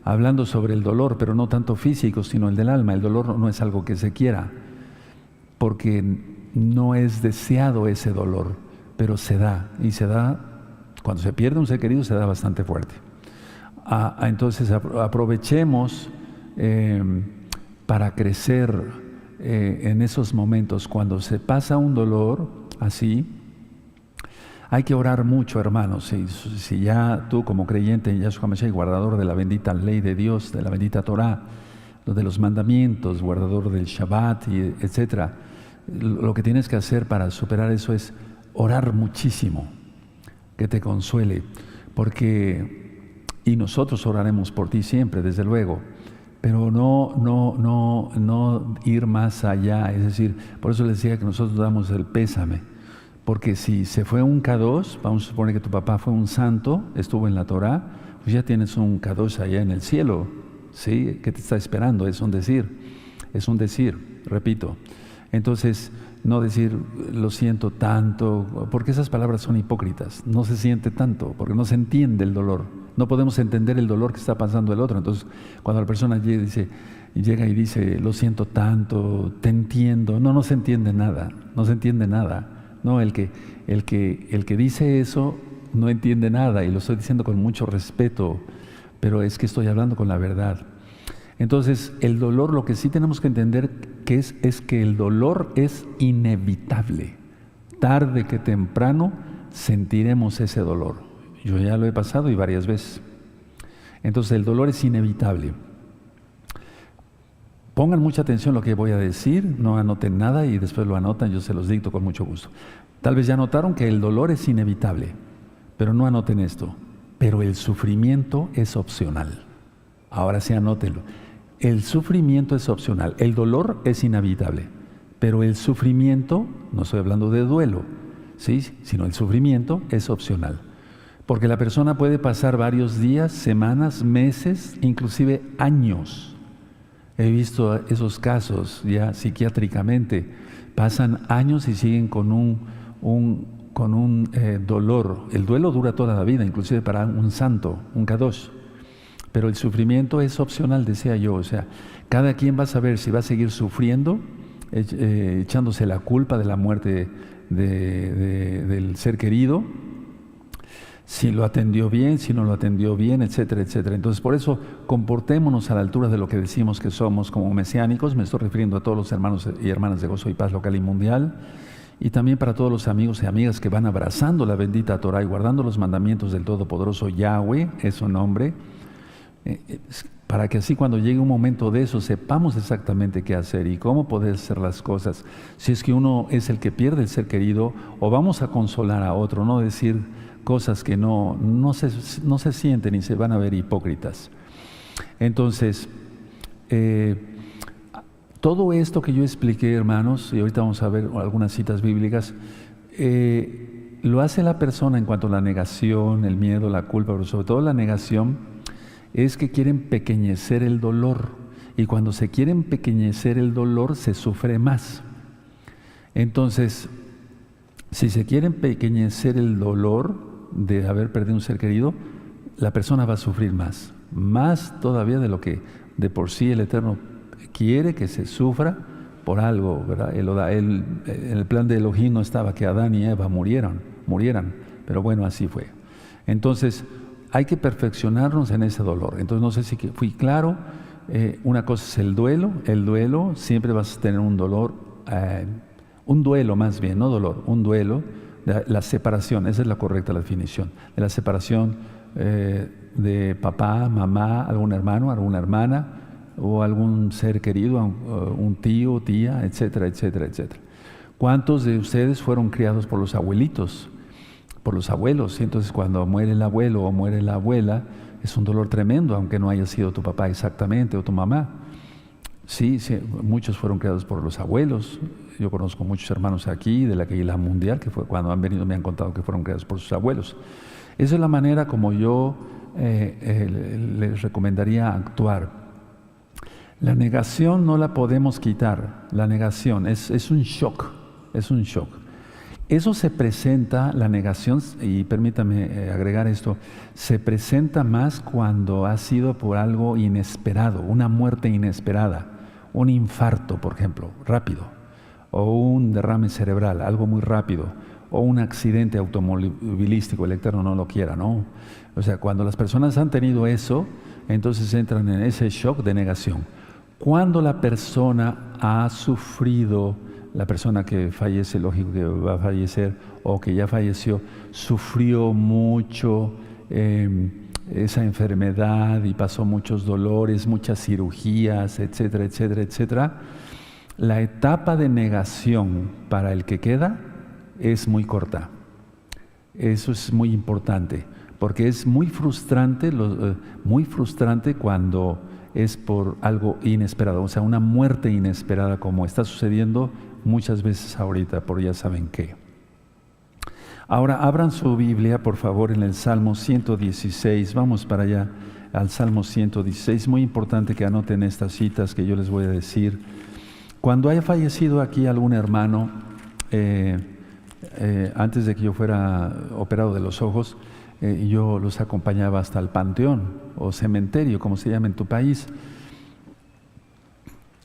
hablando sobre el dolor, pero no tanto físico, sino el del alma, el dolor no es algo que se quiera, porque no es deseado ese dolor, pero se da, y se da, cuando se pierde un ser querido, se da bastante fuerte. Entonces aprovechemos para crecer en esos momentos. Cuando se pasa un dolor así, hay que orar mucho, hermanos. Si ya tú como creyente en Yahshua Mashiach, guardador de la bendita ley de Dios, de la bendita Torah, de los mandamientos, guardador del Shabbat, etcétera, lo que tienes que hacer para superar eso es orar muchísimo, que te consuele, y nosotros oraremos por ti siempre, desde luego, pero no ir más allá. Es decir, por eso les decía que nosotros damos el pésame, porque si se fue un Kadosh, vamos a suponer que tu papá fue un santo, estuvo en la Torah, pues ya tienes un Kadosh allá en el cielo, ¿sí? Que te está esperando. Es un decir, repito. Entonces, no decir lo siento tanto, porque esas palabras son hipócritas. No se siente tanto, porque no se entiende el dolor. No podemos entender el dolor que está pasando el otro. Entonces, cuando la persona llega y dice lo siento tanto, te entiendo, no se entiende nada, no se entiende nada. No, el que dice eso no entiende nada, y lo estoy diciendo con mucho respeto, pero es que estoy hablando con la verdad. Entonces, el dolor, lo que sí tenemos que entender es que el dolor es inevitable. Tarde que temprano sentiremos ese dolor. Yo ya lo he pasado y varias veces. Entonces, el dolor es inevitable. Pongan mucha atención a lo que voy a decir, no anoten nada y después lo anotan, yo se los dicto con mucho gusto. Tal vez ya notaron que el dolor es inevitable, pero no anoten esto. Pero el sufrimiento es opcional. Ahora sí anótenlo. El sufrimiento es opcional. El dolor es inevitable, pero el sufrimiento, no estoy hablando de duelo, ¿sí? Sino el sufrimiento es opcional. Porque la persona puede pasar varios días, semanas, meses, inclusive años. He visto esos casos ya psiquiátricamente. Pasan años y siguen con un dolor. El duelo dura toda la vida, inclusive para un santo, un kadosh. Pero el sufrimiento es opcional, decía yo. O sea, cada quien va a saber si va a seguir sufriendo, echándose la culpa de la muerte del ser querido, si lo atendió bien, si no lo atendió bien, etcétera, etcétera. Entonces, por eso, comportémonos a la altura de lo que decimos que somos como mesiánicos. Me estoy refiriendo a todos los hermanos y hermanas de Gozo y Paz local y mundial, y también para todos los amigos y amigas que van abrazando la bendita Torah y guardando los mandamientos del Todopoderoso Yahweh, es su nombre, para que así cuando llegue un momento de eso sepamos exactamente qué hacer y cómo poder hacer las cosas. Si es que uno es el que pierde el ser querido, o vamos a consolar a otro, no decir cosas que no se sienten y se van a ver hipócritas. Entonces, todo esto que yo expliqué, hermanos, y ahorita vamos a ver algunas citas bíblicas, lo hace la persona en cuanto a la negación, el miedo, la culpa, pero sobre todo la negación, es que quieren pequeñecer el dolor. Y cuando se quieren pequeñecer el dolor, se sufre más. Entonces, si se quieren pequeñecer el dolor de haber perdido un ser querido, la persona va a sufrir más todavía de lo que de por sí el Eterno quiere que se sufra por algo, ¿verdad? El plan de Elohim no estaba que Adán y Eva murieran, pero bueno, así fue. Entonces, hay que perfeccionarnos en ese dolor. Entonces, no sé si fui claro. Una cosa es el duelo siempre vas a tener un dolor, un duelo más bien, no dolor, un duelo. La separación, esa es la correcta definición, de la separación de papá, mamá, algún hermano, alguna hermana, o algún ser querido, un tío, tía, etcétera, etcétera, etcétera. ¿Cuántos de ustedes fueron criados por los abuelitos, por los abuelos? Y entonces cuando muere el abuelo o muere la abuela, es un dolor tremendo, aunque no haya sido tu papá exactamente o tu mamá. Sí, muchos fueron criados por los abuelos. Yo conozco muchos hermanos aquí de la Keilah Mundial que fue cuando han venido me han contado que fueron criados por sus abuelos. Esa es la manera como yo les recomendaría actuar. La negación no la podemos quitar. La negación es un shock, es un shock. Eso se presenta, la negación, y permítame agregar esto, se presenta más cuando ha sido por algo inesperado, una muerte inesperada, un infarto, por ejemplo, rápido, o un derrame cerebral, algo muy rápido, o un accidente automovilístico, el Eterno no lo quiera, ¿no? O sea, cuando las personas han tenido eso, entonces entran en ese shock de negación. Cuando la persona ha sufrido, la persona que fallece, lógico que va a fallecer, o que ya falleció, sufrió mucho esa enfermedad y pasó muchos dolores, muchas cirugías, etcétera, etcétera, etcétera. La etapa de negación para el que queda es muy corta. Eso es muy importante, porque es muy frustrante cuando es por algo inesperado, o sea, una muerte inesperada como está sucediendo muchas veces ahorita, por ya saben qué. Ahora, abran su Biblia, por favor, en el Salmo 116. Vamos para allá, al Salmo 116. Muy importante que anoten estas citas que yo les voy a decir. Cuando haya fallecido aquí algún hermano, antes de que yo fuera operado de los ojos, yo los acompañaba hasta el panteón o cementerio, como se llama en tu país.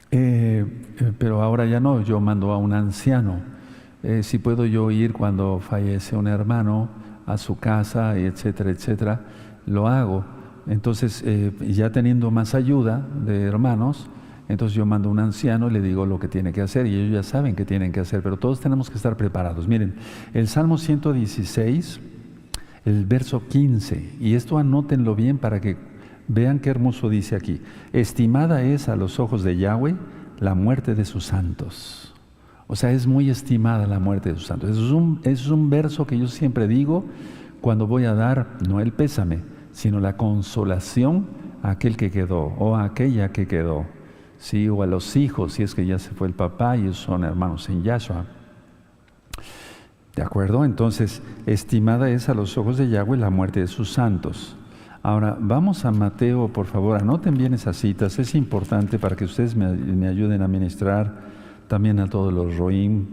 Pero ahora ya no, yo mando a un anciano. Si puedo yo ir cuando fallece un hermano a su casa, etcétera, etcétera, lo hago. Entonces, ya teniendo más ayuda de hermanos, entonces yo mando a un anciano y le digo lo que tiene que hacer, y ellos ya saben qué tienen que hacer, pero todos tenemos que estar preparados. Miren, el Salmo 116, el verso 15, y esto anótenlo bien para que vean qué hermoso dice aquí. Estimada es a los ojos de Yahweh la muerte de sus santos. O sea, es muy estimada la muerte de sus santos. Eso es un verso que yo siempre digo cuando voy a dar, no el pésame, sino la consolación a aquel que quedó o a aquella que quedó. Sí, o a los hijos, si es que ya se fue el papá y ellos son hermanos en Yahshua. ¿De acuerdo? Entonces, estimada es a los ojos de Yahweh la muerte de sus santos. Ahora, vamos a Mateo, por favor, anoten bien esas citas, es importante para que ustedes me ayuden a ministrar también a todos los Roim.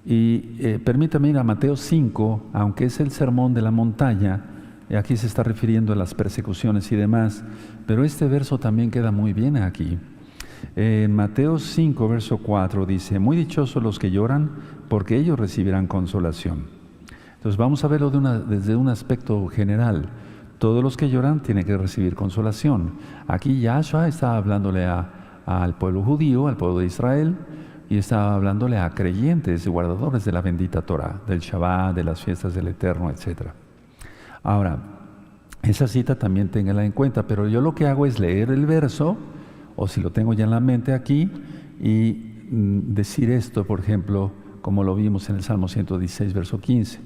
Y permítame ir a Mateo 5, aunque es el sermón de la montaña, aquí se está refiriendo a las persecuciones y demás, pero este verso también queda muy bien aquí. En Mateo 5, verso 4 dice, muy dichosos los que lloran, porque ellos recibirán consolación. Entonces vamos a verlo desde un aspecto general. Todos los que lloran tienen que recibir consolación. Aquí Yahshua estaba hablándole al pueblo judío, al pueblo de Israel, y estaba hablándole a creyentes y guardadores de la bendita Torah, del Shabbat, de las fiestas del Eterno, etc. Ahora, esa cita también ténganla en cuenta, pero yo lo que hago es leer el verso, o si lo tengo ya en la mente aquí, y decir esto, por ejemplo, como lo vimos en el Salmo 116, verso 15.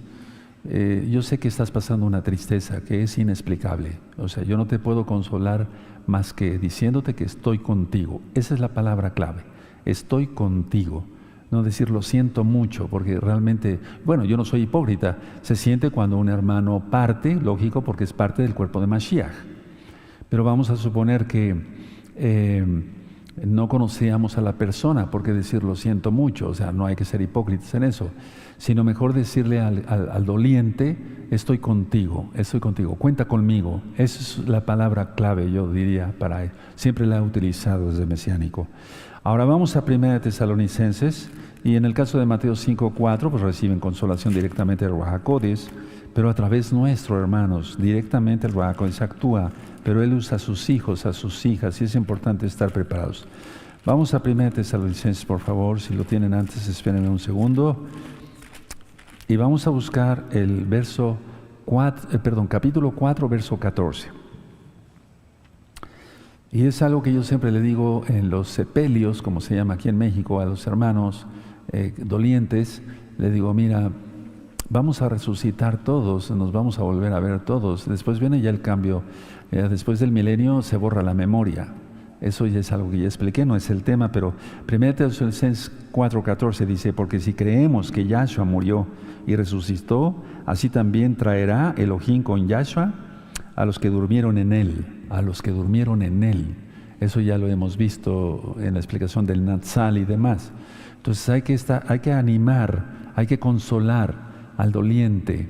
Yo sé que estás pasando una tristeza que es inexplicable. O sea, yo no te puedo consolar más que diciéndote que estoy contigo. Esa es la palabra clave. Estoy contigo. No decir lo siento mucho, porque realmente, bueno, yo no soy hipócrita. Se siente cuando un hermano parte, lógico, porque es parte del cuerpo de Mashiach. Pero vamos a suponer que no conocíamos a la persona, porque decir lo siento mucho, o sea, no hay que ser hipócritas en eso, sino mejor decirle al doliente, estoy contigo, cuenta conmigo. Esa es la palabra clave, yo diría, para él. Siempre la he utilizado desde mesiánico. Ahora vamos a 1 Tesalonicenses, y en el caso de Mateo 5:4, pues reciben consolación directamente del Ruach HaKodesh, pero a través nuestro, hermanos, directamente el Ruach HaKodesh actúa, pero Él usa a sus hijos, a sus hijas, y es importante estar preparados. Vamos a 1 Tesalonicenses, por favor, si lo tienen antes, espérenme un segundo. Y vamos a buscar el capítulo 4, verso 14. Y es algo que yo siempre le digo en los sepelios, como se llama aquí en México, a los hermanos dolientes, le digo, mira, vamos a resucitar todos, nos vamos a volver a ver todos. Después viene ya el cambio, después del milenio se borra la memoria. Eso ya es algo que ya expliqué, no es el tema, pero 1 Tesalonicenses 4:14 dice, porque si creemos que Yahshua murió y resucitó, así también traerá Elohim con Yahshua a los que durmieron en Él, a los que durmieron en Él. Eso ya lo hemos visto en la explicación del Natsal y demás. Entonces hay que animar, hay que consolar al doliente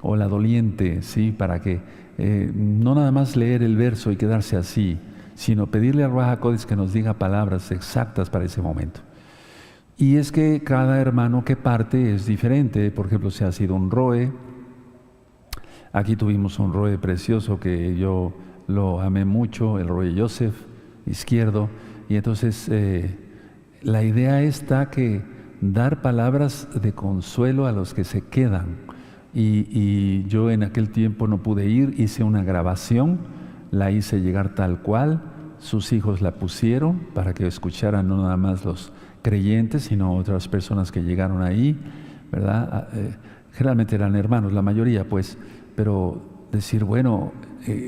o la doliente, ¿sí? Para que no nada más leer el verso y quedarse así, sino pedirle al Ruach HaKodesh que nos diga palabras exactas para ese momento. Y es que cada hermano que parte es diferente. Por ejemplo, si ha sido un roe, aquí tuvimos un roe precioso que yo lo amé mucho, el roe Joseph izquierdo, y entonces la idea está que dar palabras de consuelo a los que se quedan. Y yo en aquel tiempo no pude ir, hice una grabación, la hice llegar tal cual, sus hijos la pusieron para que escucharan no nada más los creyentes, sino otras personas que llegaron ahí, ¿verdad? Generalmente eran hermanos, la mayoría, pues, pero decir, bueno,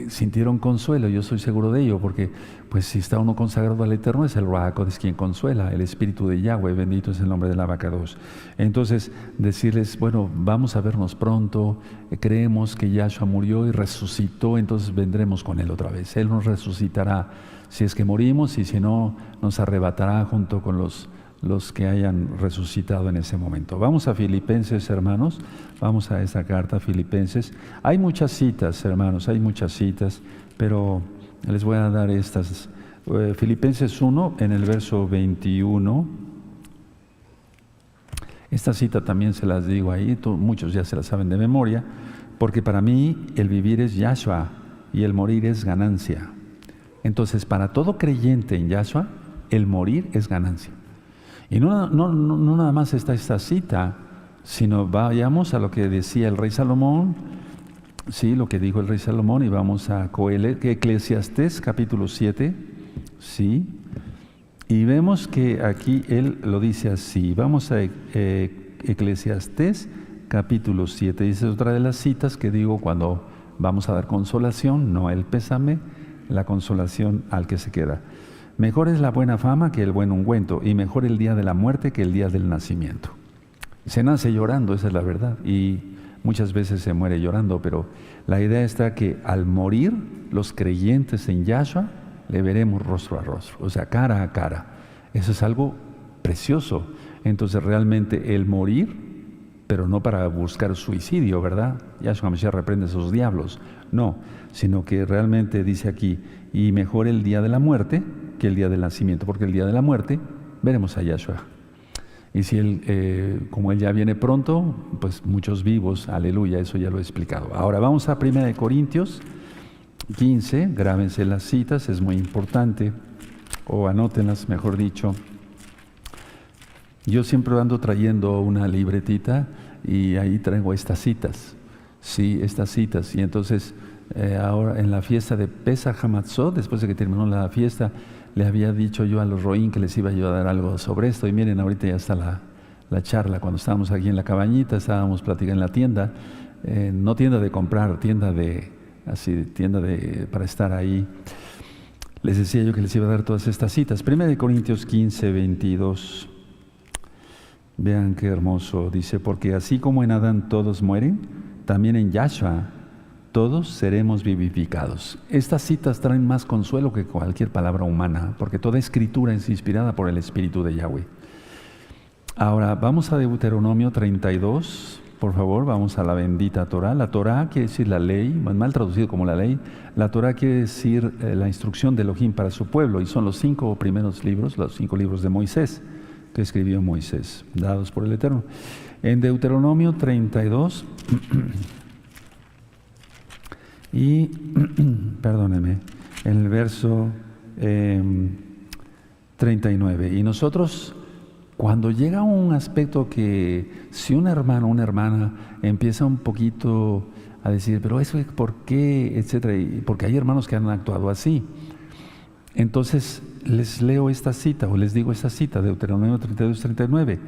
sintieron consuelo, yo estoy seguro de ello, porque pues si está uno consagrado al Eterno, es el Ruach HaKodesh quien consuela, el Espíritu de Yahweh, bendito es el nombre del Abacados. Entonces, decirles, bueno, vamos a vernos pronto, creemos que Yahshua murió y resucitó, entonces vendremos con Él otra vez. Él nos resucitará, si es que morimos, y si no, nos arrebatará junto con los que hayan resucitado en ese momento. Vamos a Filipenses, hermanos, vamos a esta carta, Filipenses. Hay muchas citas, hermanos, hay muchas citas, pero les voy a dar estas. Filipenses 1, en el verso 21. Esta cita también se las digo ahí, muchos ya se la saben de memoria, porque para mí el vivir es Yahshua y el morir es ganancia. Entonces, para todo creyente en Yahshua, el morir es ganancia. Y no nada más está esta cita, sino vayamos a lo que decía el rey Salomón, sí, lo que dijo el rey Salomón, y vamos a Eclesiastés capítulo 7, sí, y vemos que aquí él lo dice así. Vamos a Eclesiastés capítulo 7, y esa es otra de las citas que digo cuando vamos a dar consolación, no el pésame, la consolación al que se queda. Mejor es la buena fama que el buen ungüento, y mejor el día de la muerte que el día del nacimiento. Se nace llorando, esa es la verdad, y muchas veces se muere llorando, pero la idea está que al morir, los creyentes en Yahshua le veremos rostro a rostro, o sea, cara a cara. Eso es algo precioso. Entonces realmente el morir, pero no para buscar suicidio, ¿verdad? Yahshua Mashiach reprende a esos diablos, no, sino que realmente dice aquí, y mejor el día de la muerte que el día del nacimiento, porque el día de la muerte veremos a Yahshua. Y si Él, como Él ya viene pronto, pues muchos vivos, aleluya, eso ya lo he explicado. Ahora vamos a 1 Corintios 15, grábense las citas, es muy importante, o anótenlas, mejor dicho. Yo siempre ando trayendo una libretita y ahí traigo estas citas, sí, estas citas. Y entonces, ahora en la fiesta de Pesach Hamatzot, después de que terminó la fiesta, le había dicho yo a los Roín que les iba yo a dar algo sobre esto. Y miren, ahorita ya está la charla. Cuando estábamos aquí en la cabañita, estábamos platicando en la tienda, no tienda de comprar, tienda para estar ahí. Les decía yo que les iba a dar todas estas citas. 1 Corintios 15, 22. Vean qué hermoso. Dice, porque así como en Adán todos mueren, también en Yahshua todos seremos vivificados. Estas citas traen más consuelo que cualquier palabra humana, porque toda escritura es inspirada por el Espíritu de Yahweh. Ahora, vamos a Deuteronomio 32, por favor, vamos a la bendita Torah. La Torah quiere decir la ley, mal traducido como la ley. La Torah quiere decir la instrucción de Elohim para su pueblo, y son los 5 primeros libros, los 5 libros de Moisés, que escribió Moisés, dados por el Eterno. En Deuteronomio 32... Y, perdónenme, en el verso 39. Y nosotros, cuando llega un aspecto que si un hermano o una hermana empieza un poquito a decir, pero eso es por qué, etcétera, y porque hay hermanos que han actuado así. Entonces les leo esta cita, o les digo esta cita, Deuteronomio 32, 39.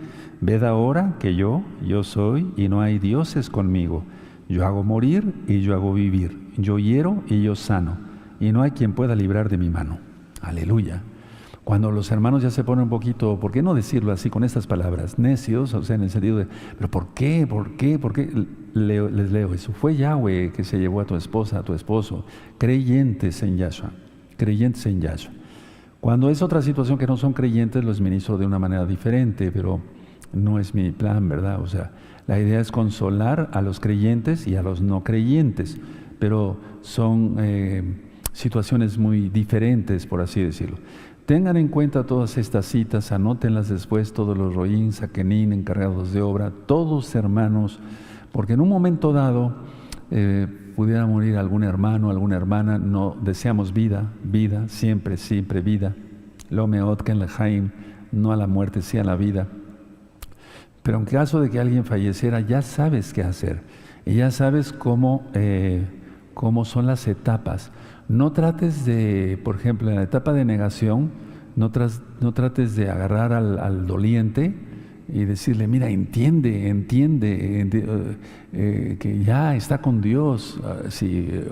Ved ahora que yo soy, y no hay dioses conmigo. Yo hago morir y yo hago vivir. Yo hiero y yo sano. Y no hay quien pueda librar de mi mano. Aleluya. Cuando los hermanos ya se ponen un poquito, ¿por qué no decirlo así con estas palabras? Necios, o sea, en el sentido de, ¿pero por qué? ¿Por qué? ¿Por qué? Les leo eso. Fue Yahweh que se llevó a tu esposa, a tu esposo. Creyentes en Yahshua. Creyentes en Yahshua. Cuando es otra situación que no son creyentes, los ministro de una manera diferente, pero no es mi plan, ¿verdad? O sea, la idea es consolar a los creyentes y a los no creyentes, pero son situaciones muy diferentes, por así decirlo. Tengan en cuenta todas estas citas, anótenlas después, todos los roín, saquenín, encargados de obra, todos hermanos, porque en un momento dado pudiera morir algún hermano, alguna hermana. No deseamos vida, siempre, siempre vida. Lo meotken lejaim, no a la muerte, sí a la vida. Pero en caso de que alguien falleciera, ya sabes qué hacer y ya sabes cómo son las etapas. No trates de, por ejemplo, en la etapa de negación, no trates de agarrar al doliente y decirle, mira, entiende que ya está con Dios,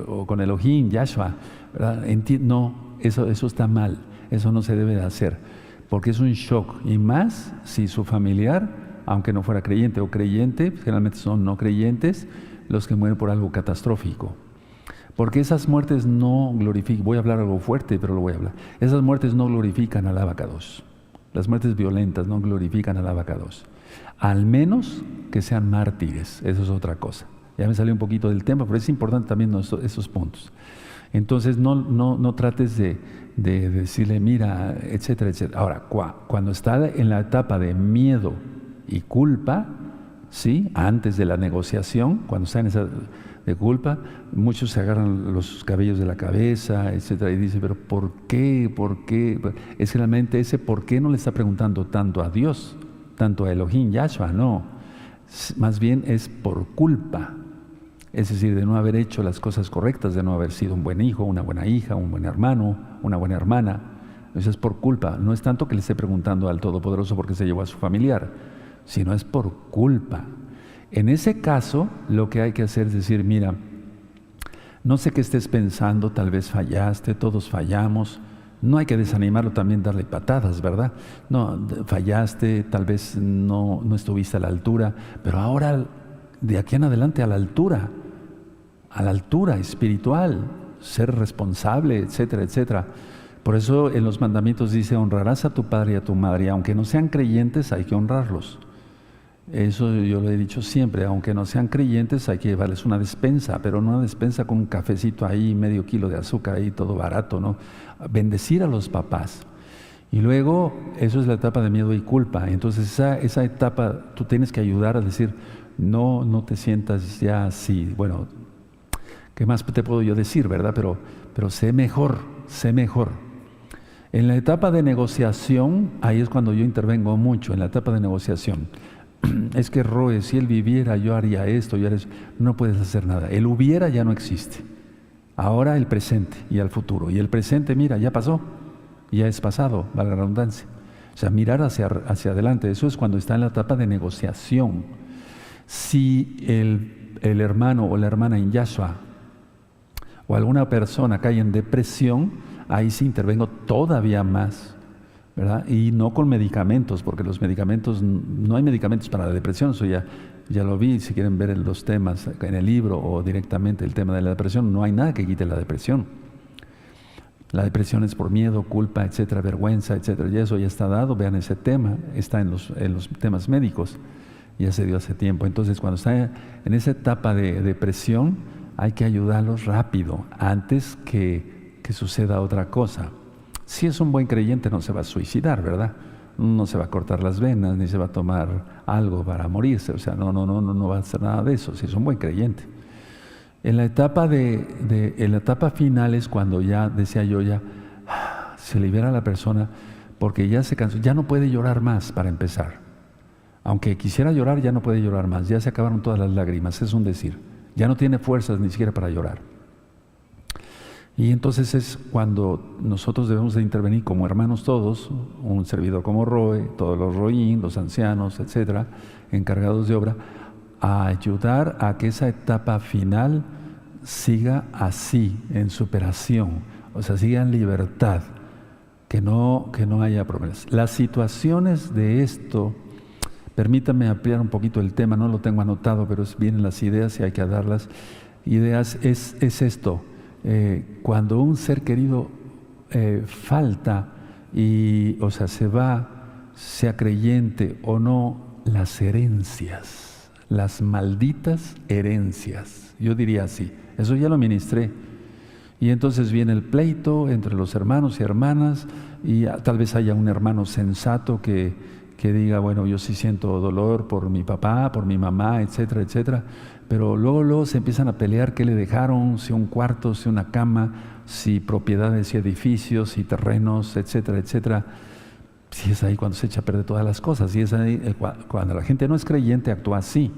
o con Elohim, Yahshua, ¿verdad? No, eso está mal, eso no se debe de hacer, porque es un shock, y más si su familiar, aunque no fuera creyente o creyente, generalmente son no creyentes los que mueren por algo catastrófico. Porque esas muertes no glorifican, voy a hablar algo fuerte, pero lo voy a hablar. Esas muertes no glorifican al Abacados. Las muertes violentas no glorifican al Abacados. Al menos que sean mártires, eso es otra cosa. Ya me salió un poquito del tema, pero es importante también esos puntos. Entonces no trates de decirle, mira, etcétera, etcétera. Ahora, cuando está en la etapa de miedo y culpa, ¿sí? Antes de la negociación, cuando está en esa de culpa, muchos se agarran los cabellos de la cabeza, etcétera, y dicen, pero ¿por qué? ¿Por qué? Es que realmente ese por qué no le está preguntando tanto a Dios, tanto a Elohim, Yahshua, no. Más bien es por culpa. Es decir, de no haber hecho las cosas correctas, de no haber sido un buen hijo, una buena hija, un buen hermano, una buena hermana. Eso es por culpa. No es tanto que le esté preguntando al Todopoderoso por qué se llevó a su familiar, sino es por culpa. En ese caso, lo que hay que hacer es decir, mira, no sé qué estés pensando, tal vez fallaste, todos fallamos, No hay que desanimarlo también, darle patadas, ¿verdad? No, fallaste, tal vez no estuviste a la altura, pero ahora, de aquí en adelante, a la altura espiritual, ser responsable, etcétera, etcétera. Por eso en los mandamientos dice, honrarás a tu padre y a tu madre, y aunque no sean creyentes, hay que honrarlos. Eso yo lo he dicho siempre, aunque no sean creyentes, hay que llevarles una despensa, pero no una despensa con un cafecito ahí, medio kilo de azúcar ahí, todo barato, ¿no? Bendecir a los papás. Y luego, eso es la etapa de miedo y culpa. Entonces esa etapa tú tienes que ayudar a decir, no te sientas ya así. Bueno, ¿qué más te puedo yo decir, verdad? Pero sé mejor. En la etapa de negociación, ahí es cuando yo intervengo mucho, en la etapa de negociación. Es que Roe, si él viviera, yo haría esto, yo haría eso. No puedes hacer nada. El hubiera ya no existe. Ahora el presente y el futuro. Y el presente, mira, ya pasó, ya es pasado, valga la redundancia. O sea, mirar hacia adelante, eso es cuando está en la etapa de negociación. Si el hermano o la hermana en Yahshua o alguna persona cae en depresión, ahí sí intervengo todavía más, ¿verdad? Y no con medicamentos, porque los medicamentos, no hay medicamentos para la depresión, eso ya lo vi, si quieren ver los temas en el libro o directamente el tema de la depresión, no hay nada que quite la depresión. La depresión es por miedo, culpa, etcétera, vergüenza, etcétera, y eso ya está dado, vean ese tema, está en los temas médicos, ya se dio hace tiempo. Entonces, cuando está en esa etapa de depresión, hay que ayudarlos rápido, antes que suceda otra cosa. Si es un buen creyente, no se va a suicidar, ¿verdad? No se va a cortar las venas, ni se va a tomar algo para morirse. O sea, no va a hacer nada de eso, si es un buen creyente. En la etapa en la etapa final es cuando ya, decía yo, ya se libera a la persona, porque ya se cansó, ya no puede llorar más para empezar. Aunque quisiera llorar, ya no puede llorar más, ya se acabaron todas las lágrimas, es un decir. Ya no tiene fuerzas ni siquiera para llorar. Y entonces es cuando nosotros debemos de intervenir como hermanos todos, un servidor como Roe, todos los Roín, los ancianos, etcétera, encargados de obra, a ayudar a que esa etapa final siga así, en superación, o sea, siga en libertad, que no haya problemas. Las situaciones de esto, permítanme ampliar un poquito el tema, no lo tengo anotado, pero vienen las ideas y hay que darlas. Ideas es esto. Cuando un ser querido falta o sea, se va, sea creyente o no, las herencias, las malditas herencias, yo diría así, eso ya lo ministré. Y entonces viene el pleito entre los hermanos y hermanas, y tal vez haya un hermano sensato que diga, bueno, yo sí siento dolor por mi papá, por mi mamá, etcétera, etcétera. Pero luego se empiezan a pelear qué le dejaron, si un cuarto, si una cama, si propiedades, si edificios, si terrenos, etcétera, etcétera. Si es ahí cuando se echa a perder todas las cosas. Y es ahí cuando la gente no es creyente, actúa así.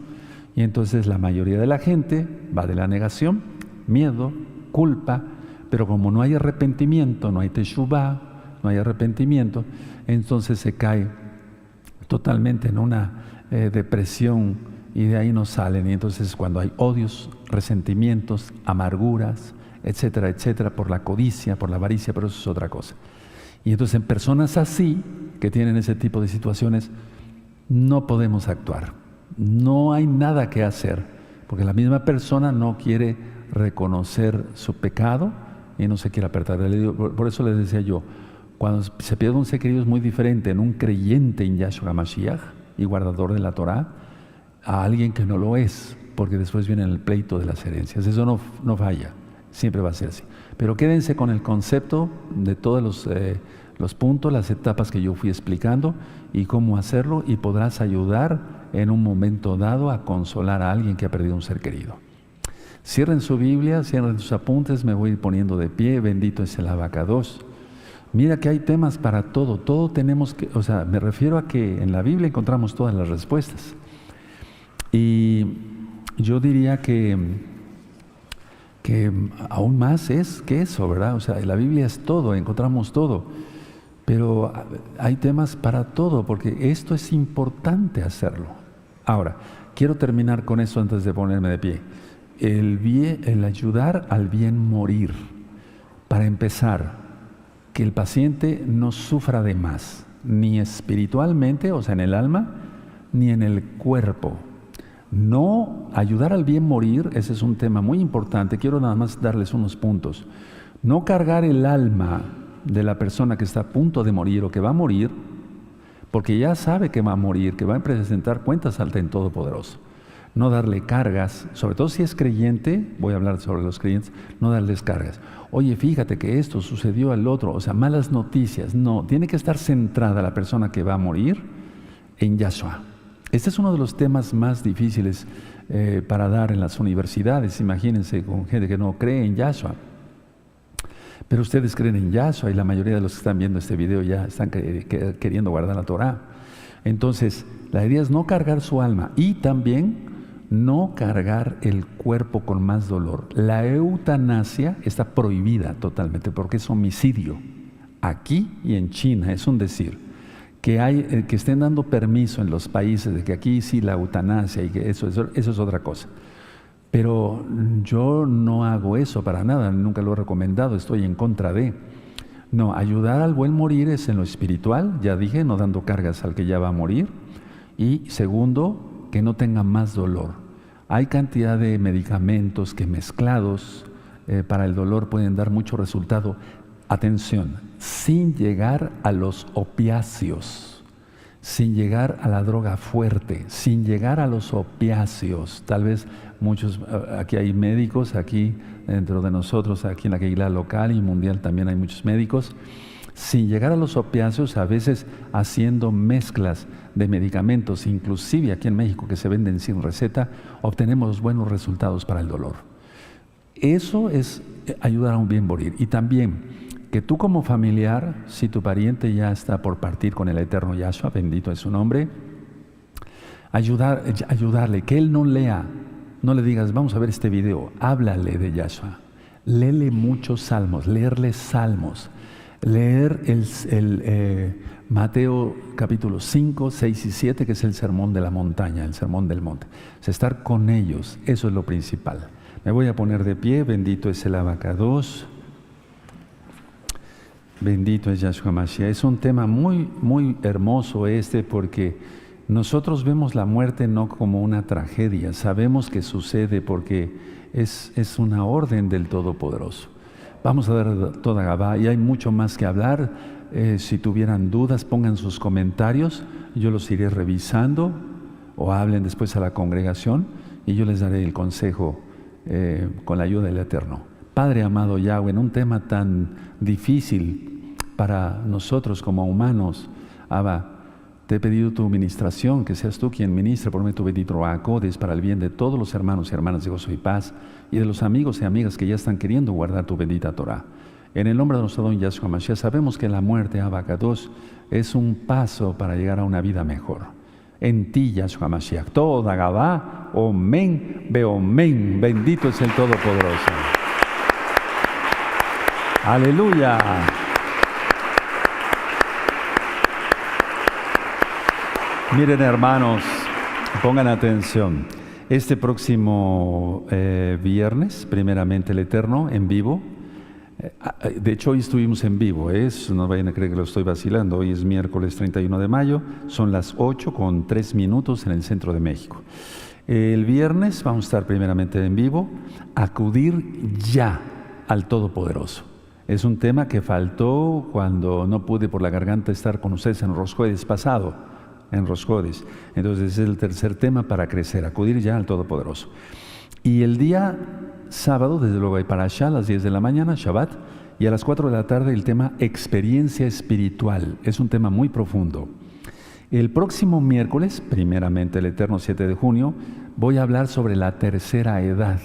Y entonces la mayoría de la gente va de la negación, miedo, culpa, pero como no hay arrepentimiento, no hay teshuvá, no hay arrepentimiento, entonces se cae totalmente en una depresión, y de ahí no salen. Y entonces cuando hay odios, resentimientos, amarguras, etcétera, etcétera, por la codicia, por la avaricia, pero eso es otra cosa. Y entonces en personas así, que tienen ese tipo de situaciones, no podemos actuar. No hay nada que hacer, porque la misma persona no quiere reconocer su pecado y no se quiere apartar. Por eso les decía yo, cuando se pierde un ser querido es muy diferente en un creyente en Yahshua Mashiach y guardador de la Torah, a alguien que no lo es, porque después viene el pleito de las herencias. Eso no falla, siempre va a ser así. Pero quédense con el concepto de todos los puntos, las etapas que yo fui explicando y cómo hacerlo, y podrás ayudar en un momento dado a consolar a alguien que ha perdido un ser querido. Cierren su Biblia, cierren sus apuntes, me voy a ir poniendo de pie. Bendito es el Abacados. Mira que hay temas para todo tenemos que, o sea, me refiero a que en la Biblia encontramos todas las respuestas. Y yo diría que aún más es que eso, ¿verdad? O sea, la Biblia es todo, encontramos todo, pero hay temas para todo, porque esto es importante hacerlo. Ahora, quiero terminar con eso antes de ponerme de pie. El ayudar al bien morir. Para empezar, que el paciente no sufra de más, ni espiritualmente, o sea, en el alma, ni en el cuerpo. No ayudar al bien morir, ese es un tema muy importante. Quiero nada más darles unos puntos. No cargar el alma de la persona que está a punto de morir o que va a morir, porque ya sabe que va a morir, que va a presentar cuentas ante el Todopoderoso. No darle cargas, sobre todo si es creyente, voy a hablar sobre los creyentes, no darles cargas. Oye, fíjate que esto sucedió al otro, o sea, malas noticias. No, tiene que estar centrada la persona que va a morir en Yahshua. Este es uno de los temas más difíciles para dar en las universidades. Imagínense con gente que no cree en Yahshua. Pero ustedes creen en Yahshua y la mayoría de los que están viendo este video ya están queriendo guardar la Torah. Entonces, la idea es no cargar su alma y también no cargar el cuerpo con más dolor. La eutanasia está prohibida totalmente porque es homicidio. Aquí y en China, es un decir. Que estén dando permiso en los países de que aquí sí la eutanasia y que eso es otra cosa. Pero yo no hago eso para nada, nunca lo he recomendado, estoy en contra de. No, ayudar al buen morir es en lo espiritual, ya dije, no dando cargas al que ya va a morir. Y segundo, que no tenga más dolor. Hay cantidad de medicamentos que mezclados para el dolor pueden dar mucho resultado. Atención, sin llegar a los opiáceos, sin llegar a la droga fuerte, sin llegar a los opiáceos. Tal vez muchos, aquí hay médicos, aquí dentro de nosotros, aquí en la Keilah local y mundial también hay muchos médicos, sin llegar a los opiáceos, a veces haciendo mezclas de medicamentos, inclusive aquí en México que se venden sin receta, obtenemos buenos resultados para el dolor. Eso es ayudar a un bien morir. Y también que tú como familiar, si tu pariente ya está por partir con el eterno Yahshua, bendito es su nombre, ayudarle, que él no lea, no le digas, vamos a ver este video, háblale de Yahshua, léele muchos salmos, leerle salmos, leer el Mateo capítulo 5, 6 y 7, que es el sermón de la montaña, el sermón del monte. O sea, estar con ellos, eso es lo principal. Me voy a poner de pie, bendito es el Abacados. Bendito es Yahshua Mashiach. Es un tema muy, muy hermoso porque nosotros vemos la muerte no como una tragedia, sabemos que sucede porque es una orden del Todopoderoso. Vamos a dar toda Gabá y hay mucho más que hablar. Si tuvieran dudas, pongan sus comentarios, yo los iré revisando o hablen después a la congregación y yo les daré el consejo con la ayuda del Eterno. Padre amado Yahweh, en un tema tan difícil para nosotros como humanos, Abba, te he pedido tu ministración, que seas tú quien ministre por medio de tu bendito Ruach HaKodesh para el bien de todos los hermanos y hermanas de gozo y paz y de los amigos y amigas que ya están queriendo guardar tu bendita Torah. En el nombre de nuestro don Yahshua Mashiach, sabemos que la muerte, Abba Kadosh, es un paso para llegar a una vida mejor. En ti, Yahshua Mashiach, toda Gabá, Omen, Beomen, bendito es el Todopoderoso. Aleluya. Miren, hermanos, pongan atención. Este próximo viernes, primeramente el Eterno, en vivo. De hecho, hoy estuvimos en vivo, no vayan a creer que lo estoy vacilando. Hoy es miércoles 31 de mayo, son las 8:03 en el centro de México. El viernes vamos a estar primeramente en vivo, acudir ya al Todopoderoso. Es un tema que faltó cuando no pude por la garganta estar con ustedes en Rosh Hodesh pasado, en Rosh Hodesh. Entonces es el tercer tema para crecer, acudir ya al Todopoderoso. Y el día sábado, desde luego hay parashá a las 10 de la mañana, Shabbat, y a las 4 de la tarde el tema experiencia espiritual. Es un tema muy profundo. El próximo miércoles, primeramente el eterno 7 de junio, voy a hablar sobre la tercera edad.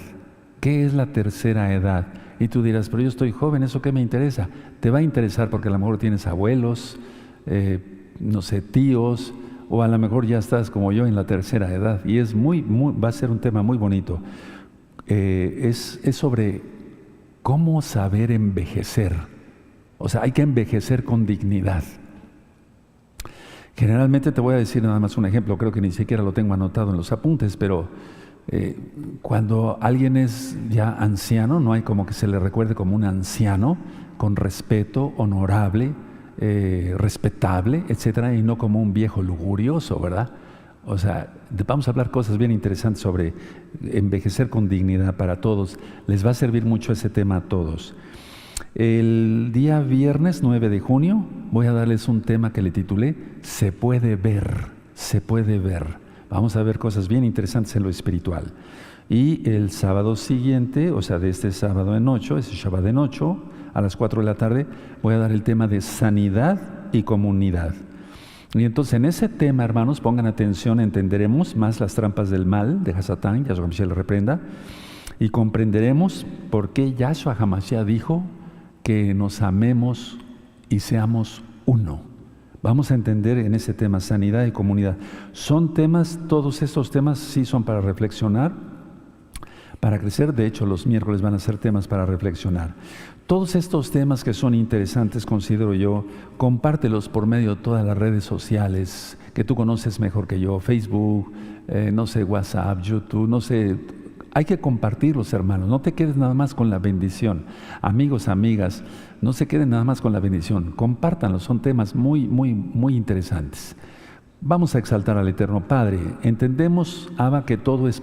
¿Qué es la tercera edad? Y tú dirás, pero yo estoy joven, ¿eso qué me interesa? Te va a interesar porque a lo mejor tienes abuelos, no sé, tíos, o a lo mejor ya estás como yo en la tercera edad. Y es va a ser un tema muy bonito. Es sobre cómo saber envejecer. O sea, hay que envejecer con dignidad. Generalmente te voy a decir nada más un ejemplo, creo que ni siquiera lo tengo anotado en los apuntes, pero Cuando alguien es ya anciano, no hay como que se le recuerde como un anciano, con respeto, honorable, respetable, etcétera, y no como un viejo lujurioso, ¿verdad? O sea, vamos a hablar cosas bien interesantes sobre envejecer con dignidad para todos. Les va a servir mucho ese tema a todos. El día viernes 9 de junio voy a darles un tema que le titulé Se puede ver, se puede ver. Vamos a ver cosas bien interesantes en lo espiritual. Y el sábado siguiente, o sea, de este sábado en 8, ese Shabbat en 8, a las 4 de la tarde, voy a dar el tema de sanidad y comunidad. Y entonces en ese tema, hermanos, pongan atención, entenderemos más las trampas del mal de Hasatán, Yahshua Hamashiach le reprenda, y comprenderemos por qué Yahshua Hamashiach dijo que nos amemos y seamos uno. Vamos a entender en ese tema, sanidad y comunidad. Son temas, todos estos temas sí son para reflexionar, para crecer. De hecho, los miércoles van a ser temas para reflexionar. Todos estos temas que son interesantes, considero yo, compártelos por medio de todas las redes sociales que tú conoces mejor que yo, Facebook, no sé, WhatsApp, YouTube, no sé. Hay que compartirlos, hermanos. No te quedes nada más con la bendición. Amigos, amigas, no se queden nada más con la bendición. Compártanlos, son temas muy, muy, muy interesantes. Vamos a exaltar al Eterno Padre. Entendemos, Abba, que todo es